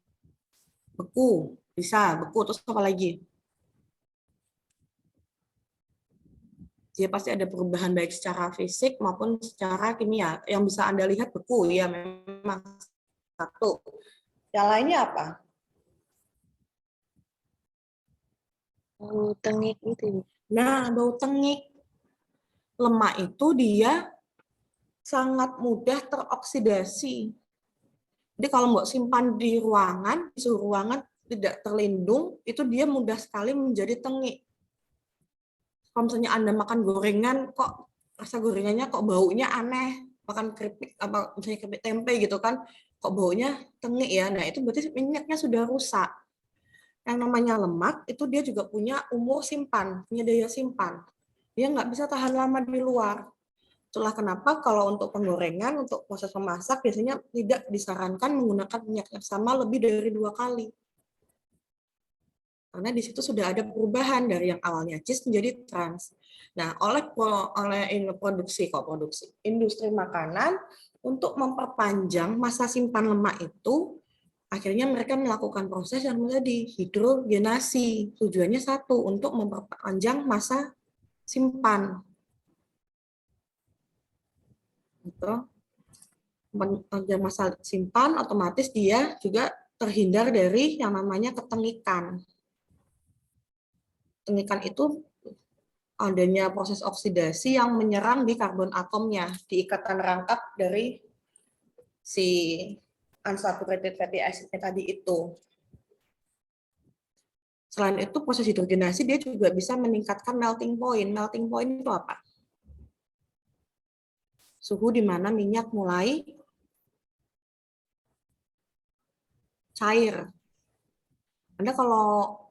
Beku, bisa beku, terus apa lagi? Dia pasti ada perubahan baik secara fisik maupun secara kimia. Yang bisa Anda lihat beku, ya memang satu. Yang lainnya apa? Tengik gitu, Ibu. Nah, bau tengik. Lemak itu dia sangat mudah teroksidasi. Jadi kalau mau simpan di ruangan, di suhu ruangan tidak terlindung, itu dia mudah sekali menjadi tengik. Kalau misalnya Anda makan gorengan, kok rasa gorengannya kok baunya aneh, makan keripik apa misalnya keripik tempe gitu kan, kok baunya tengik ya. Nah, itu berarti minyaknya sudah rusak. Yang namanya lemak itu dia juga punya umur simpan, punya daya simpan. Dia nggak bisa tahan lama di luar. Itulah kenapa kalau untuk penggorengan, untuk proses memasak biasanya tidak disarankan menggunakan minyak yang sama lebih dari 2 kali. Karena di situ sudah ada perubahan dari yang awalnya cis menjadi trans. Nah, oleh produksi industri makanan untuk memperpanjang masa simpan lemak itu, akhirnya mereka melakukan proses yang menjadi hidrogenasi. Tujuannya satu, untuk memperpanjang masa simpan. Gitu. Memperpanjang masa simpan, otomatis dia juga terhindar dari yang namanya ketengikan. Ketengikan itu adanya proses oksidasi yang menyerang di karbon atomnya, di ikatan rangkap dari si unsaturated fatty acid-nya tadi itu. Selain itu, proses hidrogenasi dia juga bisa meningkatkan melting point. Melting point itu apa? Suhu di mana minyak mulai cair. Anda kalau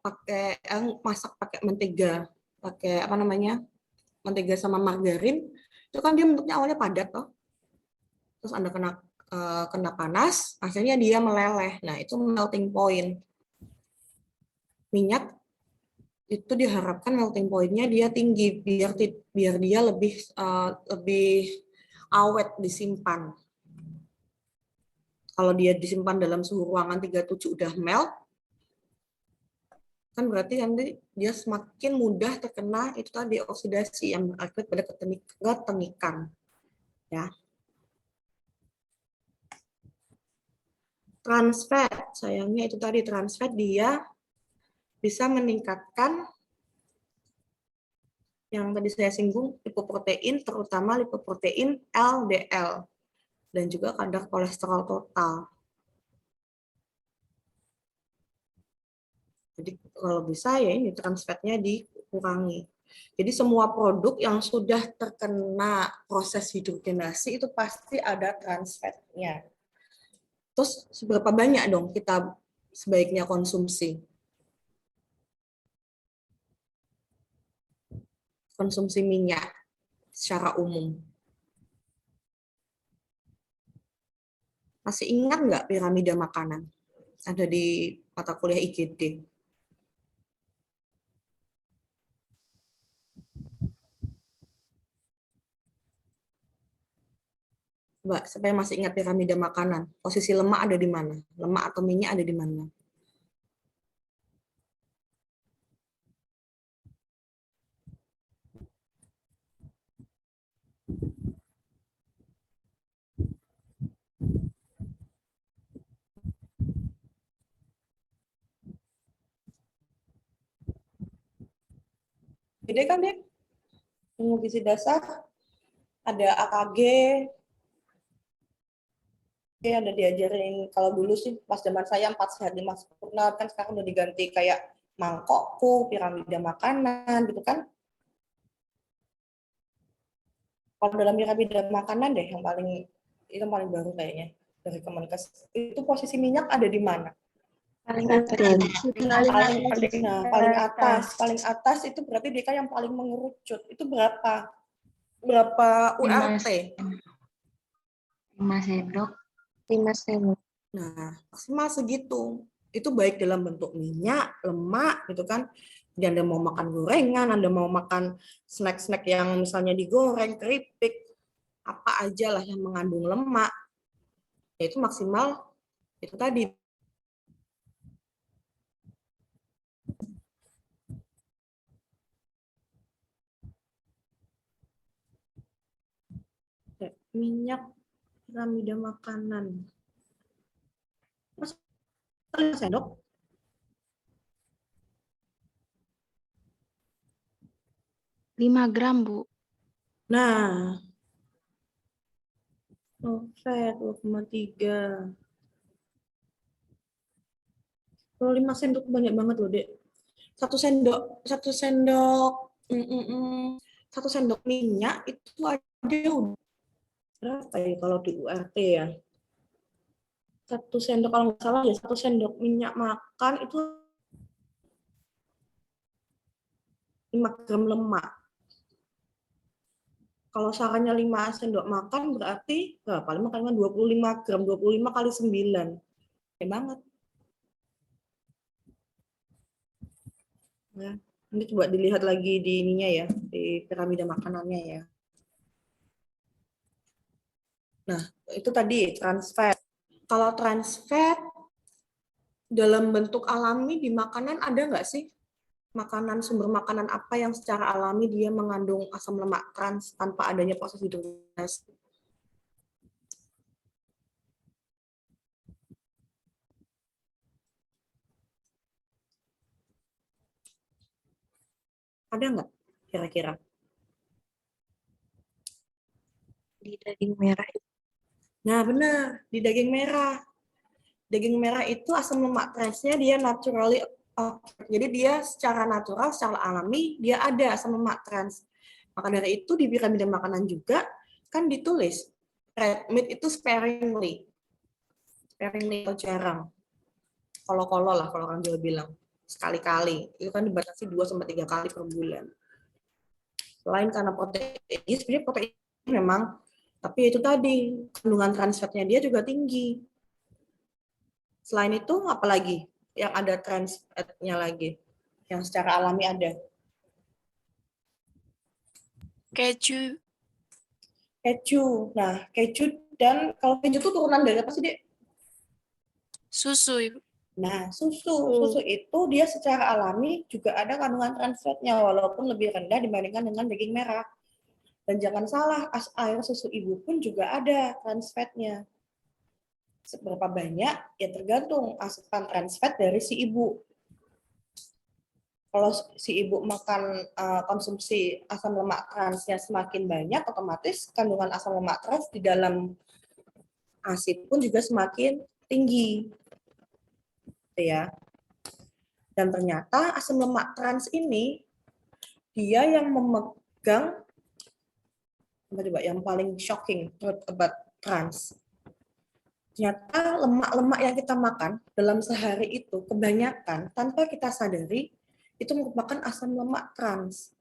masak pakai mentega, pakai apa namanya, mentega sama margarin, itu kan dia bentuknya awalnya padat toh. Terus Anda kena panas, akhirnya dia meleleh. Nah, itu melting point. Minyak itu diharapkan melting point-nya dia tinggi biar dia lebih awet disimpan. Kalau dia disimpan dalam suhu ruangan 37 udah melt, kan berarti nanti dia semakin mudah terkena itu tadi oksidasi yang berakibat pada ketengikan. Ya. Trans fat, sayangnya itu tadi trans fat dia bisa meningkatkan yang tadi saya singgung lipoprotein, terutama lipoprotein LDL dan juga kadar kolesterol total. Jadi kalau bisa ya ini trans fatnya dikurangi. Jadi semua produk yang sudah terkena proses hidrogenasi itu pasti ada trans fatnya. Terus seberapa banyak dong kita sebaiknya konsumsi? Konsumsi minyak secara umum. Masih ingat nggak piramida makanan? Ada di mata kuliah IGD. Mbak, supaya masih ingat piramida makanan. Posisi lemak ada di mana? Lemak atau minyak ada di mana? Gede kan deh? Ilmu gizi dasar, ada AKG, ada diajarin, kalau dulu sih pas zaman saya 4 sehat 5 sempurna, kan sekarang udah diganti kayak mangkokku, piramida makanan gitu kan. Kalau dalam piramida makanan deh yang paling baru kayaknya dari Kemenkes, itu posisi minyak ada di mana? Paling atas. Paling atas itu berarti DK yang paling mengerucut. Itu berapa URT? 5 sendok. 5 sendok. Nah, maksimal segitu. Itu baik dalam bentuk minyak, lemak, gitu kan. Jadi Anda mau makan gorengan, Anda mau makan snack-snack yang misalnya digoreng, keripik, apa aja lah yang mengandung lemak, yaitu maksimal itu tadi. Minyak, piramida makanan. Mas, 5 sendok? Lima gram, Bu. Nah, fat 2,3. Kalau 5 sendok banyak banget loh, Dek. Satu sendok minyak itu ada berapa ya kalau di URT ya? 1 sendok kalau nggak salah ya, 1 sendok minyak makan itu 5 gram lemak. Kalau sarannya 5 sendok makan berarti berapa? Paling makan 25 gram, 25 kali 9. Banyak banget. Ya, nanti coba dilihat lagi di ininya ya, di piramida makanannya ya. Nah, itu tadi trans fat. Kalau trans fat dalam bentuk alami di makanan ada nggak sih? Makanan, sumber makanan apa yang secara alami dia mengandung asam lemak trans tanpa adanya proses hidrogenase? Ada nggak kira-kira? Di daging merah. Nah, benar, di daging merah. Daging merah itu asam lemak transnya dia naturally occurred. Jadi dia secara natural, secara alami, dia ada asam lemak trans. Maka dari itu di piramida makanan juga kan ditulis red meat itu sparingly atau jarang. Kalau lah kalau orang Jawa bilang. Sekali-kali. Itu kan dibatasi 2-3 kali per bulan. Selain karena protein, sebenarnya protein memang, tapi itu tadi, kandungan trans fatnya dia juga tinggi. Selain itu, apalagi yang ada trans fatnya lagi? Yang secara alami ada? Keju. Keju. Nah, keju dan kalau keju itu turunan dari apa sih, Dek? Susu, Ibu. Nah, susu itu dia secara alami juga ada kandungan trans fatnya walaupun lebih rendah dibandingkan dengan daging merah. Dan jangan salah, air susu ibu pun juga ada trans fatnya. Seberapa banyak ya tergantung asupan trans fat dari si ibu. Kalau si ibu makan konsumsi asam lemak transnya semakin banyak, otomatis kandungan asam lemak trans di dalam ASI pun juga semakin tinggi. Ya. Dan ternyata asam lemak trans ini dia yang memegang yang paling shocking about trans. Ternyata lemak-lemak yang kita makan dalam sehari itu kebanyakan tanpa kita sadari itu merupakan asam lemak trans.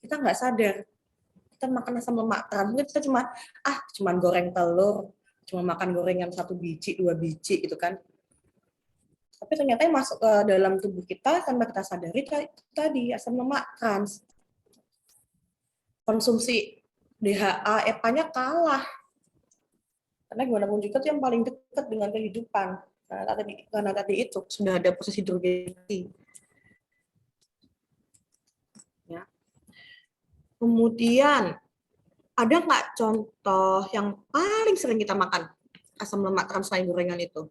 Kita nggak sadar. Kita makan asam lemak trans, kita cuma goreng telur, cuma makan gorengan 1 biji, 2 biji gitu kan. Tapi ternyata yang masuk ke dalam tubuh kita tanpa kita sadari tadi asam lemak trans. Konsumsi DHA, EPA-nya kalah. Karena gimana pun juga itu yang paling dekat dengan kehidupan. Karena tadi itu sudah ada proses hidrogenasi. Ya. Kemudian ada nggak contoh yang paling sering kita makan asam lemak trans selain gorengan itu?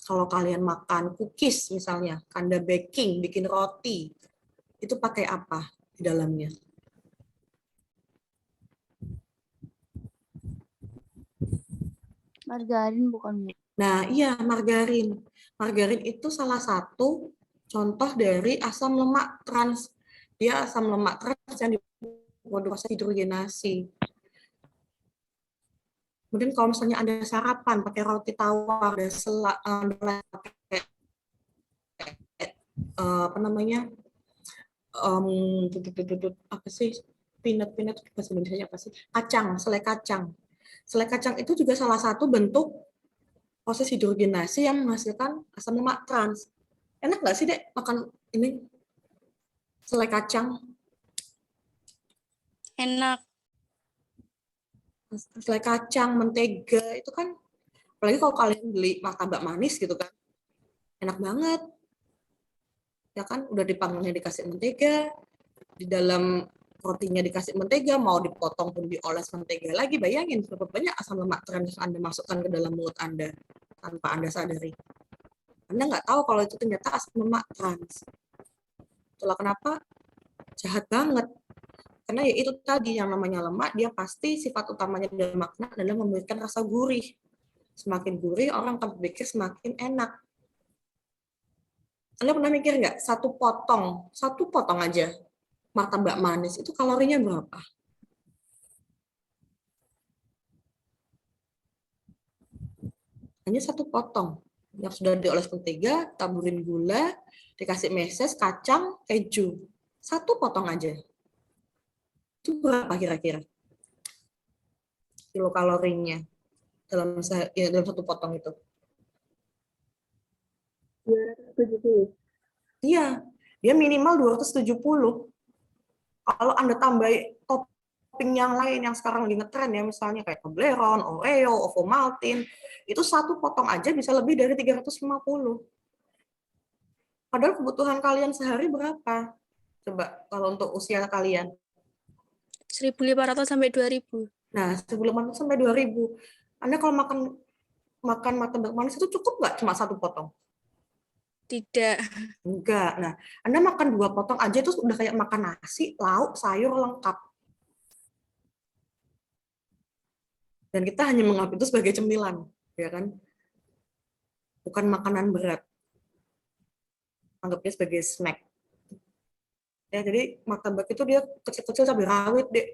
Kalau kalian makan cookies misalnya, Anda baking, bikin roti, itu pakai apa di dalamnya? Margarin bukan, Bu? Nah, iya, margarin. Margarin itu salah satu contoh dari asam lemak trans. Dia asam lemak trans yang diproduksi hidrogenasi. Kemudian kalau misalnya ada sarapan pakai roti tawar, ada selak, pakai apa namanya, apa sih, peanut bahasa Indonesia apa sih, kacang, selai kacang itu juga salah satu bentuk proses hidrogenasi yang menghasilkan asam lemak trans. Enak nggak sih Dek makan ini selai kacang? Enak. Selai kacang, mentega itu kan, apalagi kalau kalian beli martabak manis gitu kan, enak banget. Ya kan, udah dipanggilnya dikasih mentega, di dalam rotinya dikasih mentega, mau dipotong pun dioles mentega lagi. Bayangin berapa banyak asam lemak trans yang Anda masukkan ke dalam mulut Anda tanpa Anda sadari. Anda nggak tahu kalau itu ternyata asam lemak trans. Itulah kenapa jahat banget. Karena ya itu tadi yang namanya lemak, dia pasti sifat utamanya dalam makanan adalah memberikan rasa gurih. Semakin gurih, orang akan berpikir semakin enak. Anda pernah mikir nggak, satu potong aja martabak manis itu kalorinya berapa? Hanya satu potong yang sudah dioles mentega, taburin gula, dikasih meses, kacang, keju. Satu potong aja. Itu berapa kira-kira kilokalorinya dalam satu potong itu? 270. Iya, dia minimal 270. Kalau Anda tambah topping yang lain yang sekarang lagi ngetren ya, misalnya kayak Toblerone, Oreo, Ovomaltine, itu satu potong aja bisa lebih dari 350. Padahal kebutuhan kalian sehari berapa? Coba kalau untuk usia kalian. 1.500 sampai 2.000. Nah, sebelum sampai 2.000. Anda kalau makan martabak manis itu cukup nggak cuma satu potong? Tidak. Enggak. Nah, Anda makan 2 potong aja itu udah kayak makan nasi, lauk, sayur lengkap. Dan kita hanya menganggap itu sebagai cemilan, ya kan? Bukan makanan berat. Anggapnya sebagai snack. Ya, jadi martabak itu dia kecil-kecil cabai rawit deh.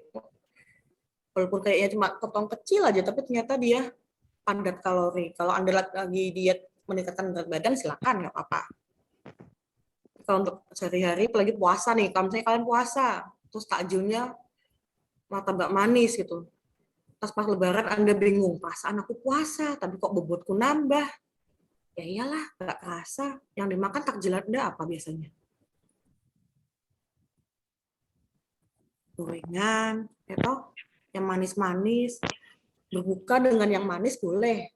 Walaupun kayaknya cuma potong kecil aja, tapi ternyata dia padat kalori. Kalau Anda lagi diet meningkatkan berat badan, silakan, nggak apa-apa. Kalau untuk sehari-hari, apalagi puasa nih, kalau misalnya kalian puasa, terus takjilnya martabak manis gitu. Pas lebaran Anda bingung, perasaan aku puasa, tapi kok bobotku nambah. Ya iyalah, nggak kerasa. Yang dimakan takjil Anda apa biasanya? Gorengan, ya yang manis-manis. Berbuka dengan yang manis boleh,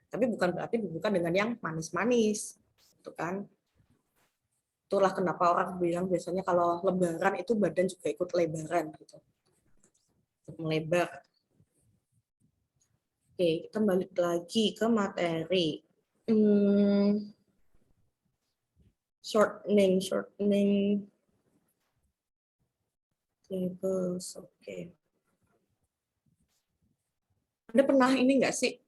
tapi bukan berarti berbuka dengan yang manis-manis. Itu kan. Itulah kenapa orang bilang biasanya kalau lebaran itu badan juga ikut lebaran gitu. Melebar. Oke, kita balik lagi ke materi. Shortening labels. Oke. Anda pernah ini nggak sih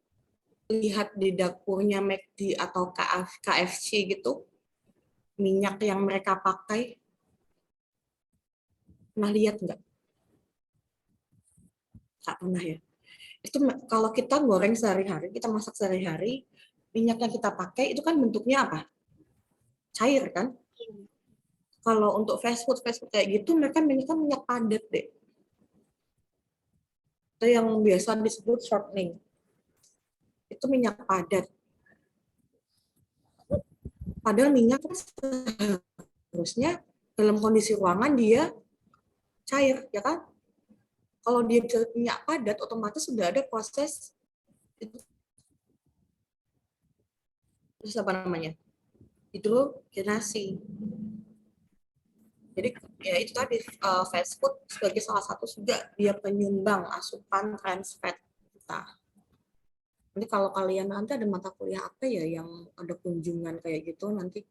lihat di dapurnya McD atau KFC gitu minyak yang mereka pakai? Pernah lihat nggak? Nggak pernah ya. Itu kalau kita goreng sehari-hari, kita masak sehari-hari, minyak yang kita pakai itu kan bentuknya apa? Cair kan? Kalau untuk fast food kayak gitu, mereka minyaknya minyak padat deh. Itu yang biasa disebut shortening. Itu minyak padat. Padahal minyak seharusnya dalam kondisi ruangan dia cair, ya kan? Kalau dia minyak padat, otomatis sudah ada proses terus apa namanya? Hidrogenasi. Jadi ya itu tadi fast food sebagai salah satu juga dia penyumbang asupan trans fat kita. Nanti kalau kalian nanti ada mata kuliah apa ya yang ada kunjungan kayak gitu, nanti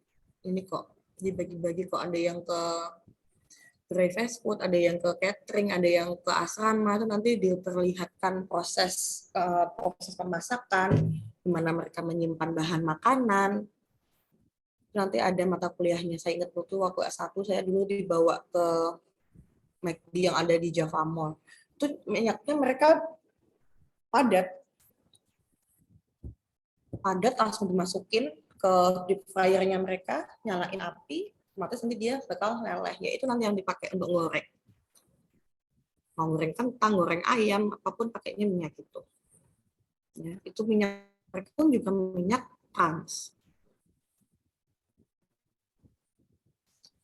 ini kok dibagi-bagi kok, ada yang ke gerai fast food, ada yang ke catering, ada yang ke asrama, itu nanti diperlihatkan proses pemasakan, di mana mereka menyimpan bahan makanan. Nanti ada mata kuliahnya, saya ingat waktu S1 saya dulu dibawa ke McD yang ada di Java Mall. Itu minyaknya mereka padat, padat langsung dimasukin ke deep fryer-nya mereka, nyalain api, otomatis nanti dia bakal meleleh. Ya itu nanti yang dipakai untuk goreng. Mau goreng kentang, goreng ayam, apapun pakainya minyak itu. Ya, itu minyak mereka pun juga minyak trans.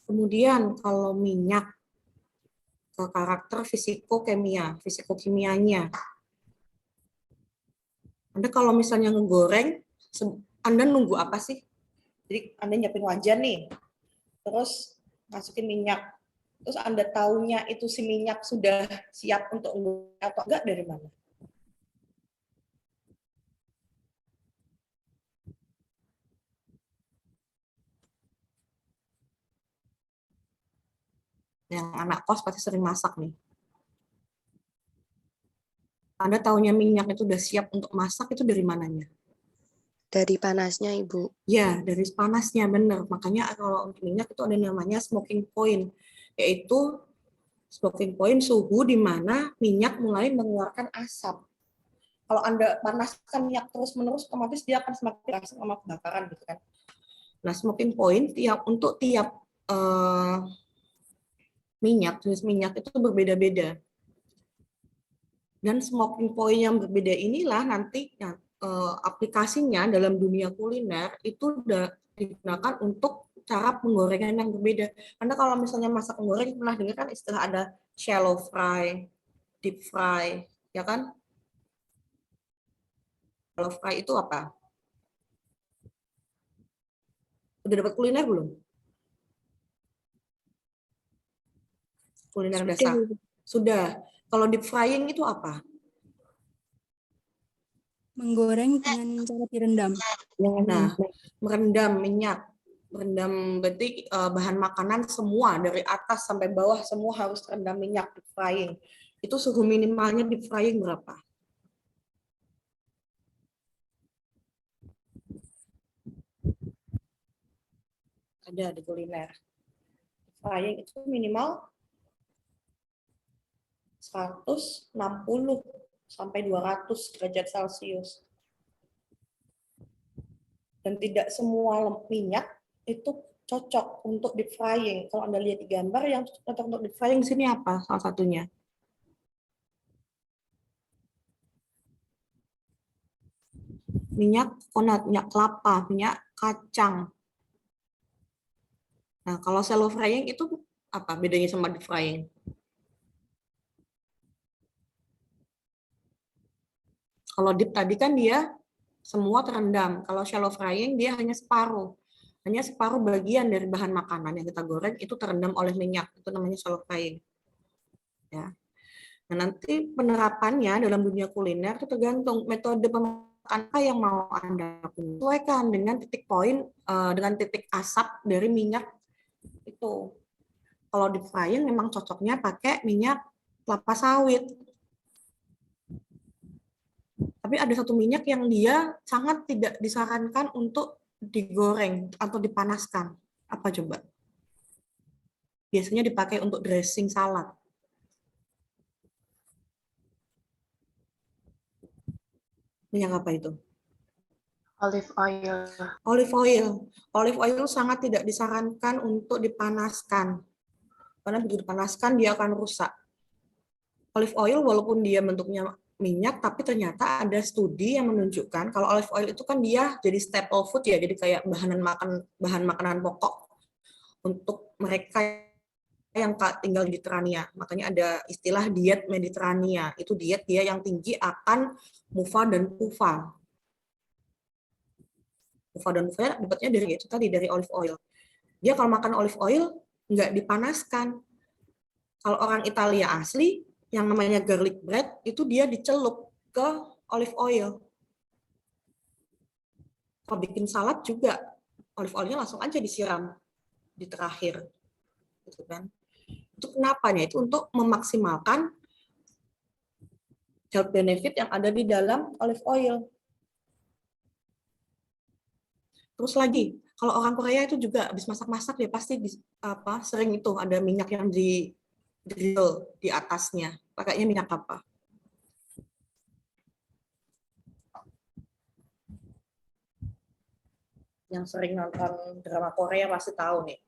Kemudian kalau minyak ke karakter fisikokimianya. Anda kalau misalnya ngegoreng, Anda nunggu apa sih? Jadi Anda nyiapin wajan nih, terus masukin minyak. Terus Anda taunya itu si minyak sudah siap untuk goreng atau enggak dari mana? Yang anak kos pasti sering masak nih. Anda taunya minyak itu udah siap untuk masak itu dari mananya? Dari panasnya, Ibu. Ya, dari panasnya benar. Makanya kalau untuk minyak itu ada namanya smoking point, yaitu smoking point suhu di mana minyak mulai mengeluarkan asap. Kalau Anda panaskan minyak terus-menerus, otomatis dia akan semakin asap sama kebakaran gitu kan. Nah, smoking point untuk tiap minyak, jenis minyak itu berbeda-beda. Dan smoking point yang berbeda inilah nanti aplikasinya dalam dunia kuliner itu udah digunakan untuk cara penggorengan yang berbeda. Karena kalau misalnya masak menggoreng, pernah dengar kan istilah ada shallow fry, deep fry, ya kan? Shallow fry itu apa? Udah dapat kuliner belum? Kuliner dasar. Ibu. Sudah. Kalau deep frying itu apa? Menggoreng dengan cara direndam. Nah, merendam minyak. Merendam berarti bahan makanan semua dari atas sampai bawah semua harus terendam minyak deep frying. Itu suhu minimalnya deep frying berapa? Ada di kuliner. Deep frying itu minimal 160 sampai 200 derajat Celcius. Dan tidak semua minyak itu cocok untuk deep frying. Kalau Anda lihat di gambar, yang cocok untuk deep frying sini apa salah satunya? Minyak coconut, minyak kelapa, minyak kacang. Nah, kalau shallow frying itu apa bedanya sama deep frying? Kalau deep tadi kan dia semua terendam. Kalau shallow frying dia hanya separuh. Hanya separuh bagian dari bahan makanan yang kita goreng itu terendam oleh minyak. Itu namanya shallow frying. Ya. Nah, nanti penerapannya dalam dunia kuliner itu tergantung metode pemakan apa yang mau Anda sesuaikan dengan titik poin, dengan titik asap dari minyak itu. Kalau deep frying memang cocoknya pakai minyak kelapa sawit. Tapi ada satu minyak yang dia sangat tidak disarankan untuk digoreng atau dipanaskan. Apa coba? Biasanya dipakai untuk dressing salad. Minyak apa itu? Olive oil. Olive oil. Olive oil sangat tidak disarankan untuk dipanaskan. Karena begitu dipanaskan dia akan rusak. Olive oil walaupun dia bentuknya minyak, tapi ternyata ada studi yang menunjukkan kalau olive oil itu kan dia jadi staple food ya, jadi kayak bahan makanan pokok untuk mereka yang tinggal di Mediterania. Makanya ada istilah diet Mediterania. Itu diet dia yang tinggi akan mufa dan pufa. Mufa dan pufa dapatnya dari itu tadi, dari olive oil. Dia kalau makan olive oil nggak dipanaskan. Kalau orang Italia asli yang namanya garlic bread itu dia dicelup ke olive oil. Kalau bikin salad juga olive oilnya langsung aja disiram di terakhir, gitu kan? Itu kenapanya? Itu untuk memaksimalkan health benefit yang ada di dalam olive oil. Terus lagi, kalau orang Korea itu juga habis masak-masak dia pasti sering itu ada minyak yang di grill di atasnya. Pakainya minyak apa? Yang sering nonton drama Korea pasti tahu nih.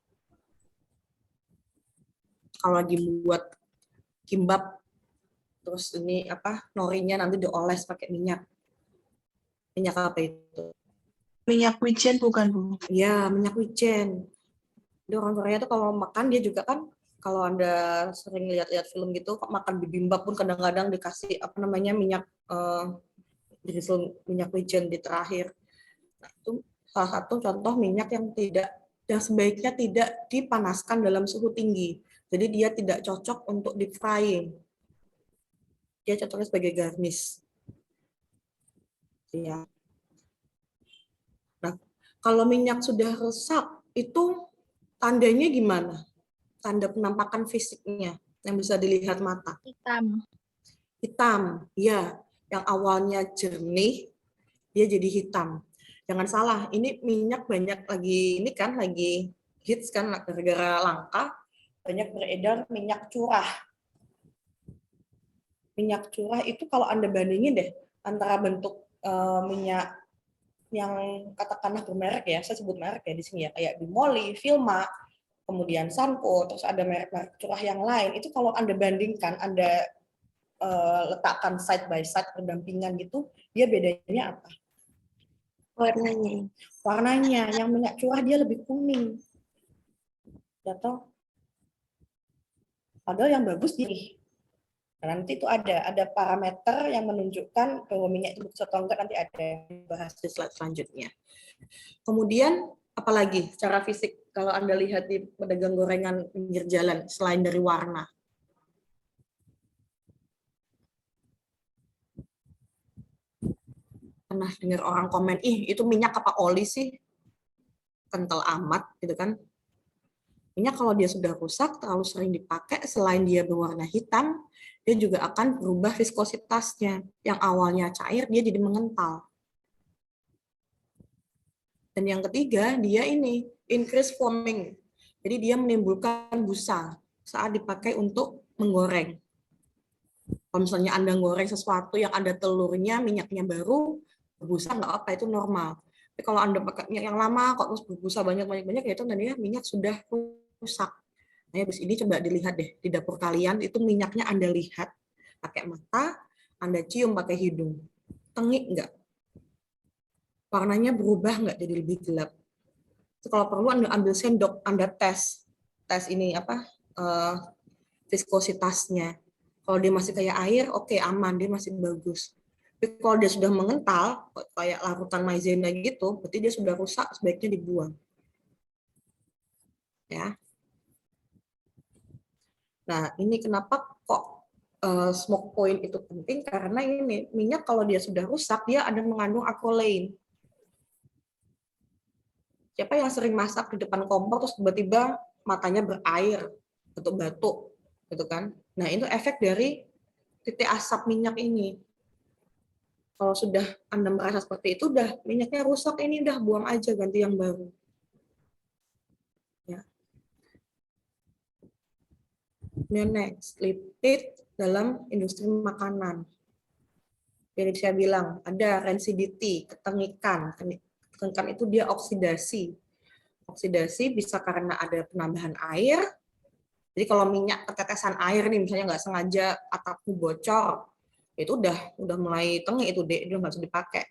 Kalau lagi buat kimbap, terus ini apa, norinya nanti dioles pakai minyak. Minyak apa itu? Minyak wijen bukan, Bu? Ya, minyak wijen. Di orang Korea tuh kalau makan dia juga kan, kalau Anda sering lihat-lihat film gitu, makan bibimbap pun kadang-kadang dikasih apa namanya minyak minyak wijen di terakhir. Nah, itu salah satu contoh minyak yang sebaiknya tidak dipanaskan dalam suhu tinggi. Jadi dia tidak cocok untuk deep frying. Dia cocoknya sebagai garnish. Ya. Nah, kalau minyak sudah rusak, itu tandanya gimana? Tanda penampakan fisiknya yang bisa dilihat mata. Hitam. Hitam, ya. Yang awalnya jernih, dia jadi hitam. Jangan salah, ini minyak banyak lagi hits kan gara-gara langka, banyak beredar minyak curah. Minyak curah itu kalau Anda bandingin deh antara bentuk minyak yang katakanlah bermerek ya, saya sebut merek ya di sini ya, kayak Bimoli, Vilma, kemudian Sanko, terus ada merek-merek curah yang lain, itu kalau Anda bandingkan, Anda letakkan side by side pendampingan gitu, dia bedanya apa? Warnanya. Warnanya, yang minyak curah dia lebih kuning. Atau padahal yang bagus dia. Nah, nanti itu ada parameter yang menunjukkan bahwa minyak itu bagus atau enggak, nanti ada bahas di slide selanjutnya. Kemudian apalagi secara fisik kalau Anda lihat di pedagang gorengan pinggir jalan selain dari warna? Pernah dengar orang komen, ih itu minyak apa oli sih? Kental amat gitu kan. Minyak kalau dia sudah rusak, terlalu sering dipakai, selain dia berwarna hitam, dia juga akan berubah viskositasnya. Yang awalnya cair, dia jadi mengental. Dan yang ketiga, dia ini, increase foaming. Jadi dia menimbulkan busa saat dipakai untuk menggoreng. Kalau misalnya Anda goreng sesuatu yang ada telurnya, minyaknya baru, berbusa nggak apa, itu normal. Tapi kalau Anda pakai minyak yang lama, kok terus berbusa banyak-banyak, ya itu tadinya minyak sudah rusak. Nah, habis ini coba dilihat deh di dapur kalian, itu minyaknya Anda lihat pakai mata, Anda cium pakai hidung. Tengik nggak? Warnanya berubah nggak jadi lebih gelap? Kalau perlu Anda ambil sendok, Anda tes ini apa viskositasnya. Kalau dia masih kayak air, oke, aman, dia masih bagus. Tapi kalau dia sudah mengental, kayak larutan maizena gitu, berarti dia sudah rusak, sebaiknya dibuang. Ya. Nah, ini kenapa kok smoke point itu penting, karena ini minyak kalau dia sudah rusak, dia ada mengandung acrolein. Siapa yang sering masak di depan kompor terus tiba-tiba matanya berair, batuk-batuk, gitu kan? Nah, itu efek dari titik asap minyak ini. Kalau sudah Anda merasa seperti itu, udah minyaknya rusak, ini udah buang aja, ganti yang baru. Ya. Next, lipid dalam industri makanan. Jadi saya bilang, ada rancidity, ketengikan. Ketengikan itu dia oksidasi. Oksidasi bisa karena ada penambahan air. Jadi kalau minyak ketetesan air nih, misalnya nggak sengaja atapnya bocor, itu udah mulai tengik itu deh, udah nggak bisa dipakai.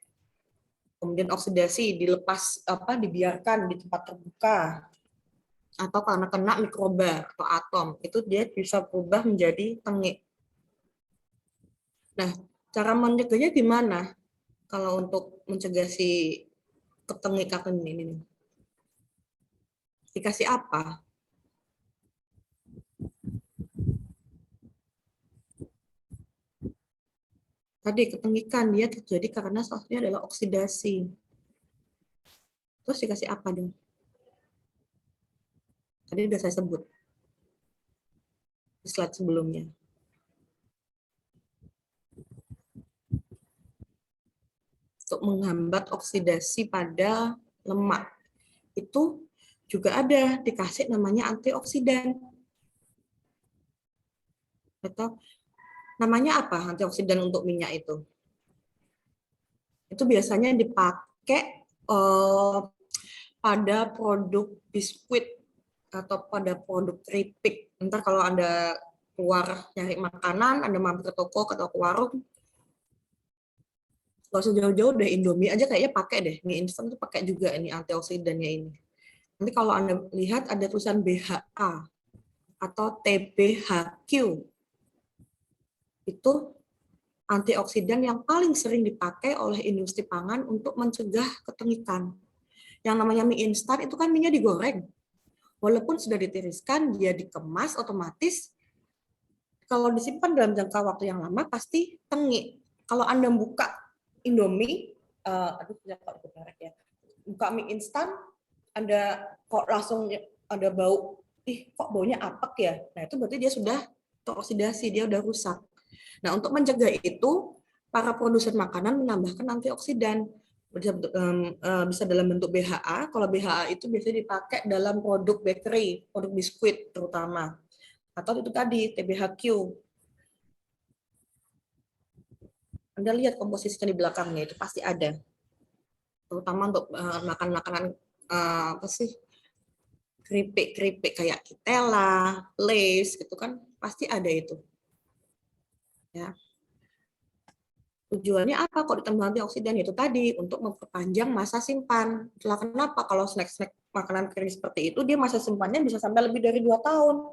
Kemudian oksidasi dilepas dibiarkan di tempat terbuka atau karena kena mikroba atau atom, itu dia bisa berubah menjadi tengik. Nah, cara mencegahnya gimana? Kalau untuk mencegah si ketengikan ini, dikasih apa? Tadi ketengikan dia terjadi karena salah satunya adalah oksidasi. Terus dikasih apa dong? Tadi sudah saya sebut di slide sebelumnya. Untuk menghambat oksidasi pada lemak. Itu juga ada dikasih namanya antioksidan. Atau namanya apa antioksidan untuk minyak itu? Itu biasanya dipakai pada produk biskuit atau pada produk keripik. Ntar kalau Anda keluar nyari makanan, Anda mampir ke toko atau ke warung, nggak usah jauh-jauh deh, Indomie aja kayaknya pakai deh. Mie instan tuh pakai juga ini antioksidannya ini. Nanti kalau Anda lihat ada tulisan BHA atau TBHQ, itu antioksidan yang paling sering dipakai oleh industri pangan untuk mencegah ketengikan. Yang namanya mie instan itu kan minyak digoreng. Walaupun sudah ditiriskan, dia dikemas otomatis. Kalau disimpan dalam jangka waktu yang lama pasti tengik. Kalau Anda buka Indomie, buka mie instan, Anda kok langsung ada bau, kok baunya apek ya? Nah itu berarti dia sudah teroksidasi, dia udah rusak. Nah untuk mencegah itu, para produsen makanan menambahkan antioksidan. Bisa dalam bentuk BHA. Kalau BHA itu biasanya dipakai dalam produk bakery, produk biskuit terutama. Atau itu tadi TBHQ. Anda lihat komposisinya di belakangnya itu pasti ada. Terutama untuk makan makanan apa sih? Keripik-keripik kayak Kitela, Lay's gitu kan pasti ada itu. Ya. Tujuannya apa kok ditambah antioksidan? Itu tadi untuk memperpanjang masa simpan. Itulah kenapa kalau snack-snack makanan kering seperti itu dia masa simpannya bisa sampai lebih dari 2 tahun.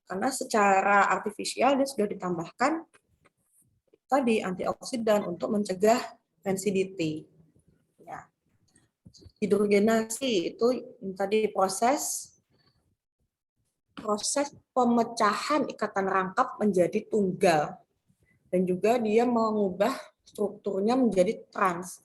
Karena secara artifisial dia sudah ditambahkan tadi antioksidan untuk mencegah rancidity. Ya. Hidrogenasi itu tadi proses pemecahan ikatan rangkap menjadi tunggal. Dan juga dia mengubah strukturnya menjadi trans.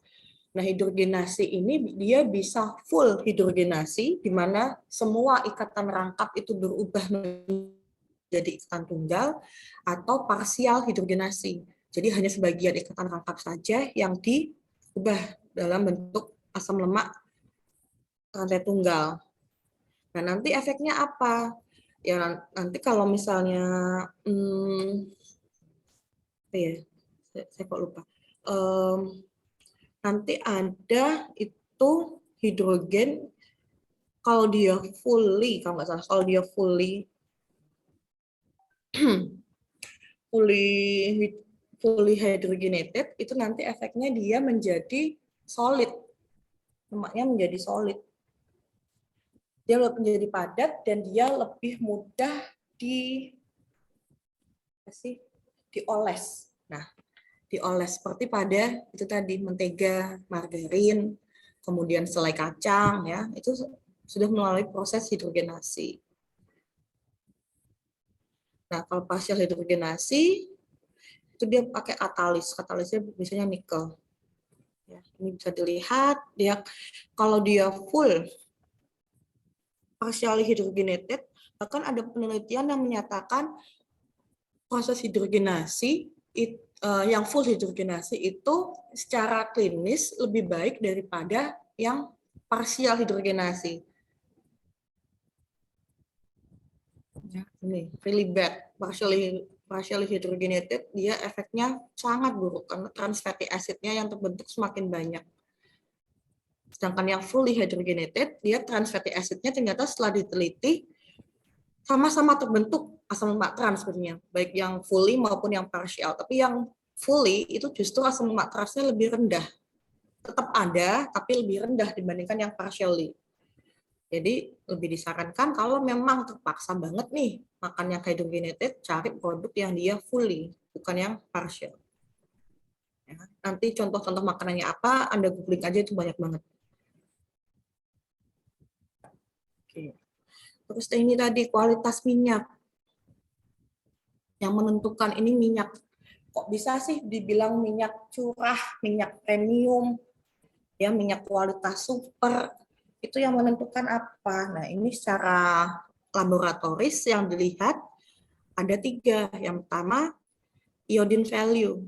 Nah, hidrogenasi ini dia bisa full hidrogenasi, di mana semua ikatan rangkap itu berubah menjadi ikatan tunggal, atau parsial hidrogenasi. Jadi hanya sebagian ikatan rangkap saja yang diubah dalam bentuk asam lemak rantai tunggal. Nah, nanti efeknya apa? Ya nanti kalau misalnya ya, saya kok lupa. Nanti ada itu hidrogen kalau dia fully, kalau nggak salah, kalau dia fully hydrogenated, itu nanti efeknya dia menjadi solid, lemaknya menjadi solid. Dia lebih menjadi padat dan dia lebih mudah dioles. Nah, dioles seperti pada itu tadi mentega, margarin, kemudian selai kacang ya, itu sudah melalui proses hidrogenasi. Nah, kalau partial hidrogenasi itu dia pakai katalis. Katalisnya biasanya nikel. Ya, ini bisa dilihat dia kalau dia full partially hydrogenated, bahkan ada penelitian yang menyatakan proses hidrogenasi yang full hidrogenasi itu secara klinis lebih baik daripada yang partial hidrogenasi. Ya, ini really bad, partially hydrogenated, dia efeknya sangat buruk karena trans fatty acid-nya yang terbentuk semakin banyak. Sedangkan yang fully hydrogenated, dia trans fatty acid-nya ternyata setelah diteliti sama-sama terbentuk asam lemak trans sebenarnya, baik yang fully maupun yang partial. Tapi yang fully itu justru asam lemak transnya lebih rendah. Tetap ada, tapi lebih rendah dibandingkan yang partially. Jadi lebih disarankan kalau memang terpaksa banget nih makan yang hydrogenated, cari produk yang dia fully, bukan yang partial. Ya, nanti contoh-contoh makanannya apa, Anda googling aja itu banyak banget. Oke. Terus ini tadi kualitas minyak. Yang menentukan ini minyak. Kok bisa sih dibilang minyak curah, minyak premium, ya minyak kualitas super, itu yang menentukan apa? Nah, ini secara laboratoris yang dilihat ada 3. Yang pertama, iodine value.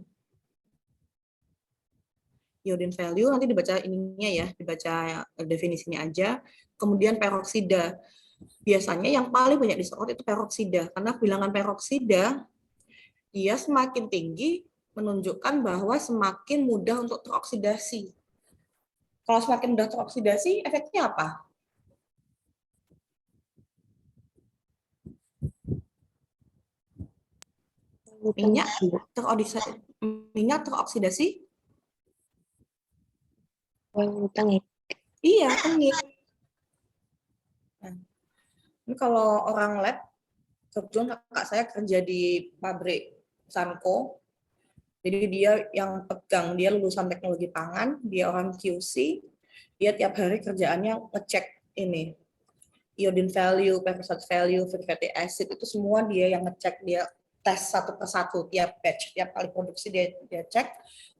Iodine value nanti dibaca ininya ya, dibaca definisinya aja. Kemudian peroksida. Biasanya yang paling banyak disorot itu peroksida, karena bilangan peroksida dia semakin tinggi menunjukkan bahwa semakin mudah untuk teroksidasi. Kalau semakin mudah teroksidasi, efeknya apa? Minyak teroksidasi? Tengik. Iya, tengik. Nah, ini kalau orang lab, kebetulan kakak saya kerja di pabrik Sanko, jadi dia yang pegang, dia lulusan teknologi pangan, dia orang QC, dia tiap hari kerjaannya ngecek ini, iodine value, peroxide value, fatty acid, itu semua dia yang ngecek, dia tes satu persatu tiap batch, tiap kali produksi dia cek.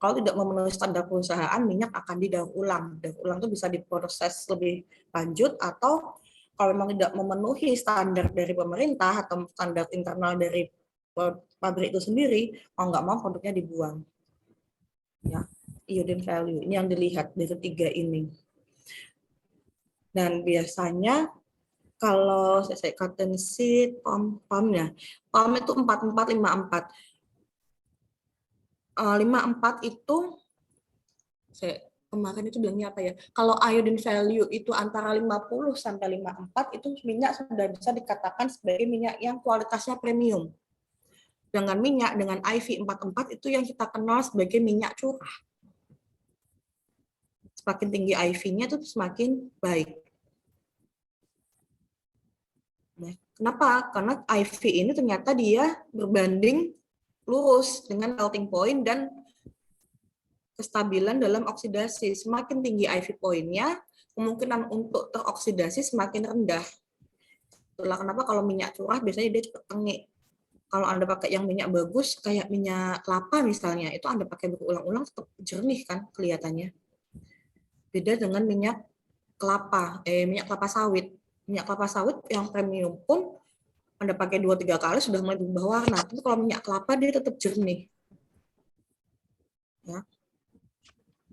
Kalau tidak memenuhi standar perusahaan, minyak akan didaur ulang. Daur ulang itu bisa diproses lebih lanjut, atau kalau memang tidak memenuhi standar dari pemerintah atau standar internal dari pabrik itu sendiri, mau nggak mau produknya dibuang. Ya, iodine value ini yang dilihat dari 3 ini. Dan biasanya kalau saya cottonseed, palm itu 4454. 54 itu saya kemarin itu bilangnya apa ya? Kalau iodine value itu antara 50 sampai 54 itu minyak sudah bisa dikatakan sebagai minyak yang kualitasnya premium. Dengan minyak dengan IV 44 itu yang kita kenal sebagai minyak curah. Semakin tinggi IV-nya itu semakin baik. Nah, kenapa? Karena IV ini ternyata dia berbanding lurus dengan melting point dan kestabilan dalam oksidasi. Semakin tinggi IV point-nya, kemungkinan untuk teroksidasi semakin rendah. Itulah kenapa kalau minyak curah biasanya dia cepat tengik. Kalau Anda pakai yang minyak bagus, kayak minyak kelapa misalnya, itu Anda pakai berulang-ulang tetap jernih kan kelihatannya. Beda dengan minyak minyak kelapa sawit. Minyak kelapa sawit yang premium pun Anda pakai 2-3 kali sudah mulai berubah warna. Tapi kalau minyak kelapa dia tetap jernih. Ya.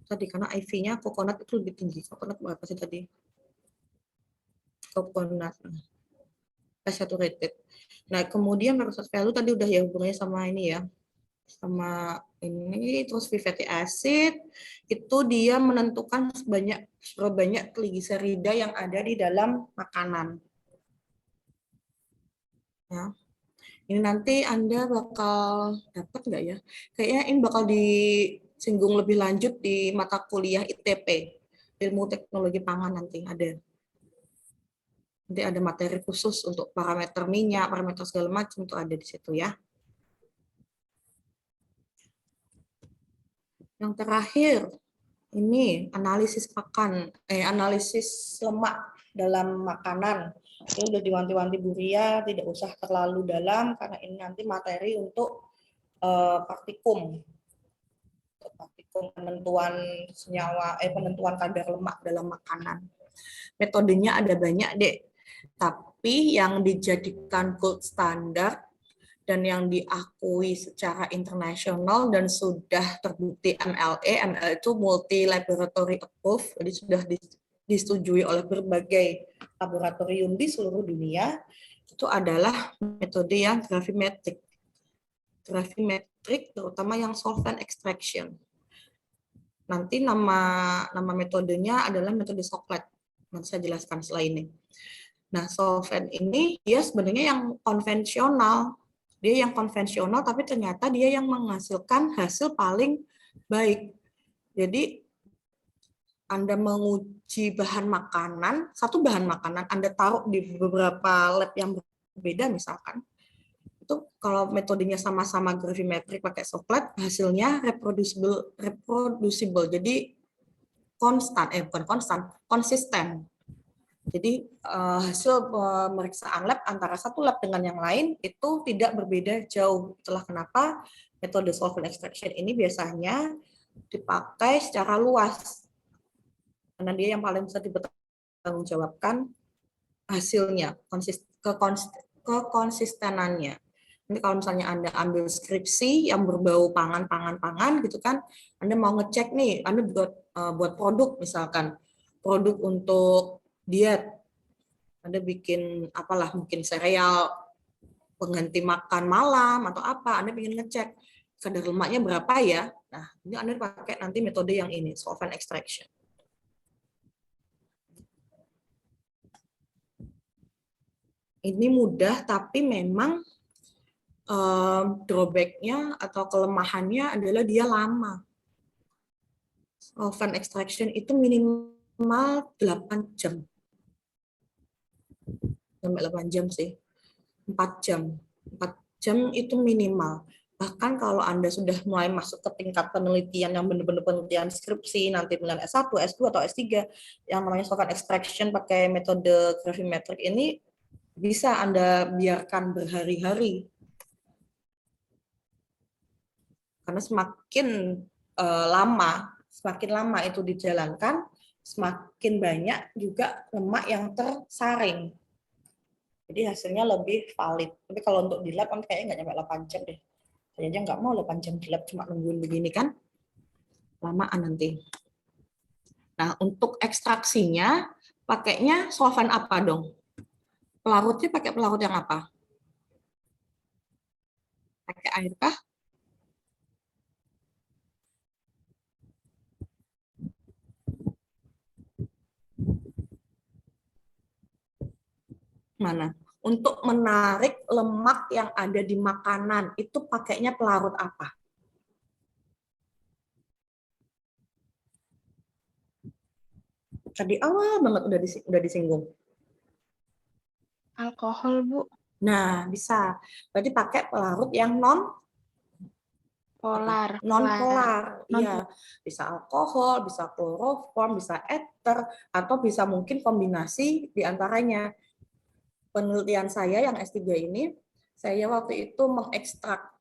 Tadi karena IV-nya coconut itu lebih tinggi. Coconut berapa sih tadi? Coconut saturated. Nah, kemudian peroxide value tadi udah ya hubungannya sama ini ya. Sama ini, terus fatty acid itu dia menentukan berapa banyak trigliserida yang ada di dalam makanan. Ya. Ini nanti Anda bakal dapat nggak ya? Kayaknya ini bakal disinggung lebih lanjut di mata kuliah ITP, Ilmu Teknologi Pangan nanti ada. Nanti ada materi khusus untuk parameter minyak, parameter segala macam itu ada di situ ya. Yang terakhir, ini analisis analisis lemak dalam makanan. Ini udah diwanti-wanti Bu Ria, tidak usah terlalu dalam karena ini nanti materi untuk praktikum. Untuk praktikum penentuan senyawa, penentuan kadar lemak dalam makanan. Metodenya ada banyak, Dek. Tapi yang dijadikan gold standard dan yang diakui secara internasional dan sudah terbukti MLA itu multi laboratory approved, jadi sudah disetujui oleh berbagai laboratorium di seluruh dunia, itu adalah metode yang gravimetric. Gravimetric terutama yang solvent extraction. Nanti nama metodenya adalah metode Soklet. Nanti saya jelaskan setelah ini. Nah, solvent ini dia sebenarnya yang konvensional. Dia yang konvensional, tapi ternyata dia yang menghasilkan hasil paling baik. Jadi, Anda menguji bahan makanan, satu bahan makanan, Anda taruh di beberapa lab yang berbeda misalkan, itu kalau metodenya sama-sama gravimetric pakai Soklet, hasilnya reproducible. Jadi, konsisten. Jadi hasil pemeriksaan lab antara satu lab dengan yang lain itu tidak berbeda jauh. Itulah kenapa metode solvent extraction ini biasanya dipakai secara luas. Karena dia yang paling bisa dipertanggungjawabkan hasilnya, kekonsistenannya. Nanti kalau misalnya Anda ambil skripsi yang berbau pangan gitu kan, Anda mau ngecek nih, Anda buat produk misalkan, produk untuk diet, Anda bikin apalah, mungkin sereal pengganti makan malam atau apa, Anda ingin ngecek kadar lemaknya berapa ya. Nah, ini Anda pakai nanti metode yang ini, solvent extraction. Ini mudah, tapi memang drawback-nya atau kelemahannya adalah dia lama. Solvent extraction itu minimal 8 jam. Sampai 8 jam sih. 4 jam. 4 jam itu minimal. Bahkan kalau Anda sudah mulai masuk ke tingkat penelitian yang benar-benar penelitian skripsi, nanti penelitian S1, S2, atau S3, yang namanya solvent extraction pakai metode gravimetric ini, bisa Anda biarkan berhari-hari. Karena semakin lama itu dijalankan, semakin banyak juga lemak yang tersaring. Jadi hasilnya lebih valid. Tapi kalau untuk di lab kan kayaknya nggak nyampe 8 jam deh. Saya aja nggak mau 8 jam di lab cuma nungguin begini kan. Lamaan nanti. Nah, untuk ekstraksinya pakainya solvent apa dong? Pelarutnya pakai pelarut yang apa? Pakai air kah? Mana? Untuk menarik lemak yang ada di makanan, itu pakainya pelarut apa? Tadi awal banget udah disinggung. Alkohol, Bu. Nah, bisa. Berarti pakai pelarut yang non-polar. Iya, bisa alkohol, bisa kloroform, bisa ether, atau bisa mungkin kombinasi di antaranya. Penelitian saya yang S3 ini, saya waktu itu mengekstrak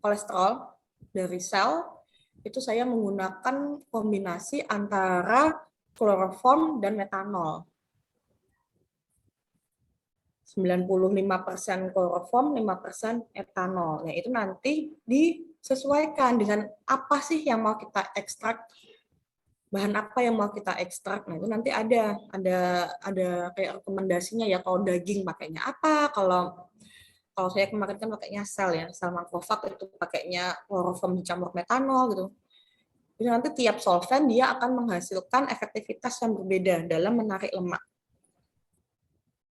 kolesterol dari sel, itu saya menggunakan kombinasi antara kloroform dan metanol. 95% kloroform, 5% etanol. Nah, itu nanti disesuaikan dengan apa sih yang mau kita ekstrak, bahan apa yang mau kita ekstrak. Nah, itu nanti ada kayak rekomendasinya ya, kalau daging pakainya apa, kalau saya kemarin kan pakainya sel makrofag itu pakainya kloroform dicampur metanol gitu. Jadi nanti tiap solvent dia akan menghasilkan efektivitas yang berbeda dalam menarik lemak.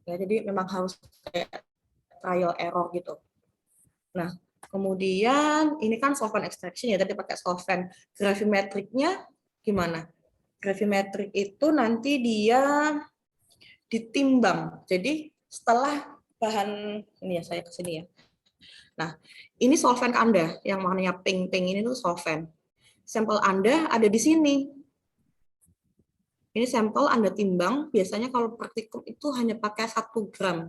Ya, jadi memang harus kayak trial error gitu. Nah, kemudian ini kan solvent extraction ya, tadi pakai solvent. Gravimetricnya gimana? Gravimetric itu nanti dia ditimbang. Jadi setelah bahan ini ya, saya ke sini ya. Nah, ini solvent Anda yang warnanya pink-pink ini tuh solvent. Sampel Anda ada di sini. Ini sampel Anda timbang, biasanya kalau praktikum itu hanya pakai 1 gram.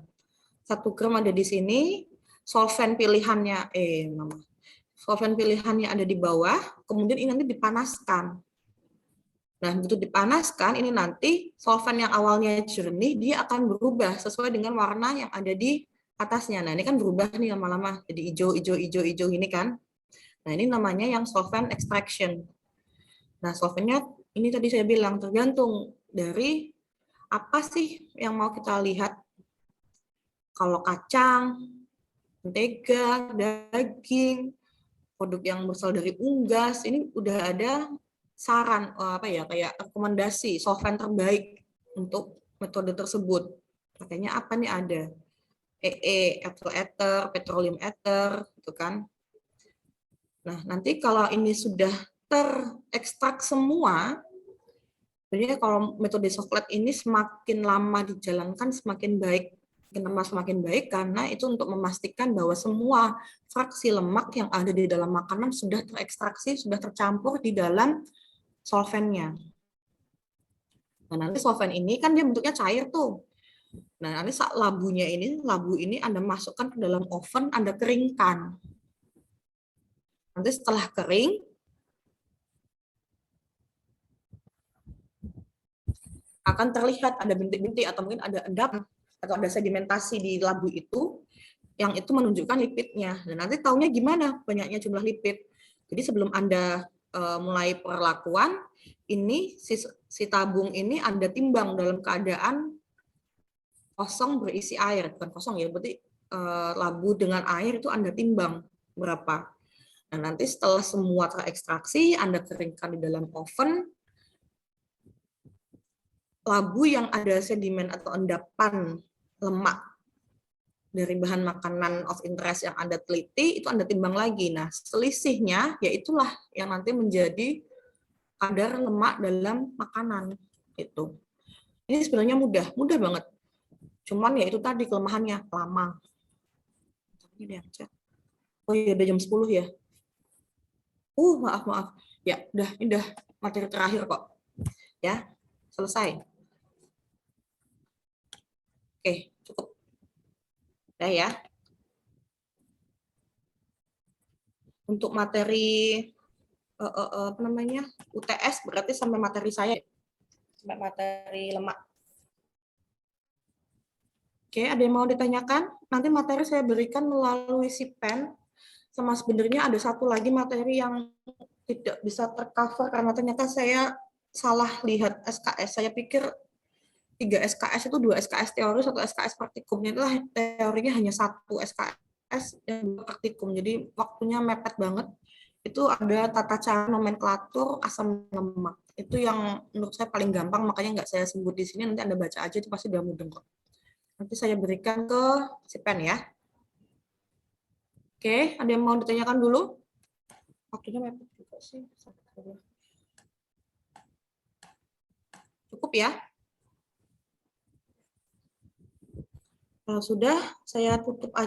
1 gram ada di sini, solvent pilihannya, solvent pilihannya ada di bawah, kemudian ini nanti dipanaskan. Nah, begitu dipanaskan, ini nanti solvent yang awalnya jernih, dia akan berubah sesuai dengan warna yang ada di atasnya. Nah, ini kan berubah nih lama-lama, jadi hijau ini kan. Nah, ini namanya yang solvent extraction. Nah, solventnya ini tadi saya bilang tergantung dari apa sih yang mau kita lihat. Kalau kacang, mentega, daging, produk yang berasal dari unggas, ini udah ada saran kayak rekomendasi solvent terbaik untuk metode tersebut. Pakainya apa nih ada? ethyl ether, petroleum ether, gitu kan. Nah, nanti kalau ini sudah terekstrak semua, sebenarnya kalau metode Soclete ini semakin lama dijalankan semakin baik. Kenapa semakin baik? Karena itu untuk memastikan bahwa semua fraksi lemak yang ada di dalam makanan sudah terekstraksi, sudah tercampur di dalam solventnya. Nah, nanti solvent ini kan dia bentuknya cair tuh. Nah, nanti saat labu ini Anda masukkan ke dalam oven, Anda keringkan. Nanti setelah kering, akan terlihat ada bintik-bintik atau mungkin ada endapan atau ada sedimentasi di labu itu, yang itu menunjukkan lipidnya. Dan nanti taunya gimana banyaknya jumlah lipid. Jadi sebelum Anda mulai perlakuan, ini si tabung ini Anda timbang dalam keadaan kosong berisi air. Bukan kosong ya, berarti labu dengan air itu Anda timbang berapa. Nah, nanti setelah semua terekstraksi, Anda keringkan di dalam oven, labu yang ada sedimen atau endapan lemak dari bahan makanan of interest yang Anda teliti, itu Anda timbang lagi. Nah, selisihnya yaitulah yang nanti menjadi kadar lemak dalam makanan. Itu. Ini sebenarnya mudah banget. Cuman ya itu tadi kelemahannya, lama. Oh iya, udah jam 10 ya. Maaf. Ya, ini udah materi terakhir kok. Ya, selesai. Oke, cukup. Udah ya. Untuk materi apa namanya? UTS berarti sampai materi saya. Sampai materi lemak. Oke, ada yang mau ditanyakan? Nanti materi saya berikan melalui SIPEN. Sama sebenarnya ada satu lagi materi yang tidak bisa tercover karena ternyata saya salah lihat SKS. Saya pikir 3 SKS itu 2 SKS teori, 1 SKS praktikum. Itulah teorinya hanya 1 SKS dan 2 praktikum. Jadi waktunya mepet banget. Itu ada tata cara nomenklatur asam lemak. Itu yang menurut saya paling gampang, makanya nggak saya sebut di sini. Nanti Anda baca aja, itu pasti udah mudah kok. Nanti saya berikan ke SIPEN ya. Oke, ada yang mau ditanyakan dulu? Waktunya mepet juga sih. Cukup ya? Kalau sudah, saya tutup aja.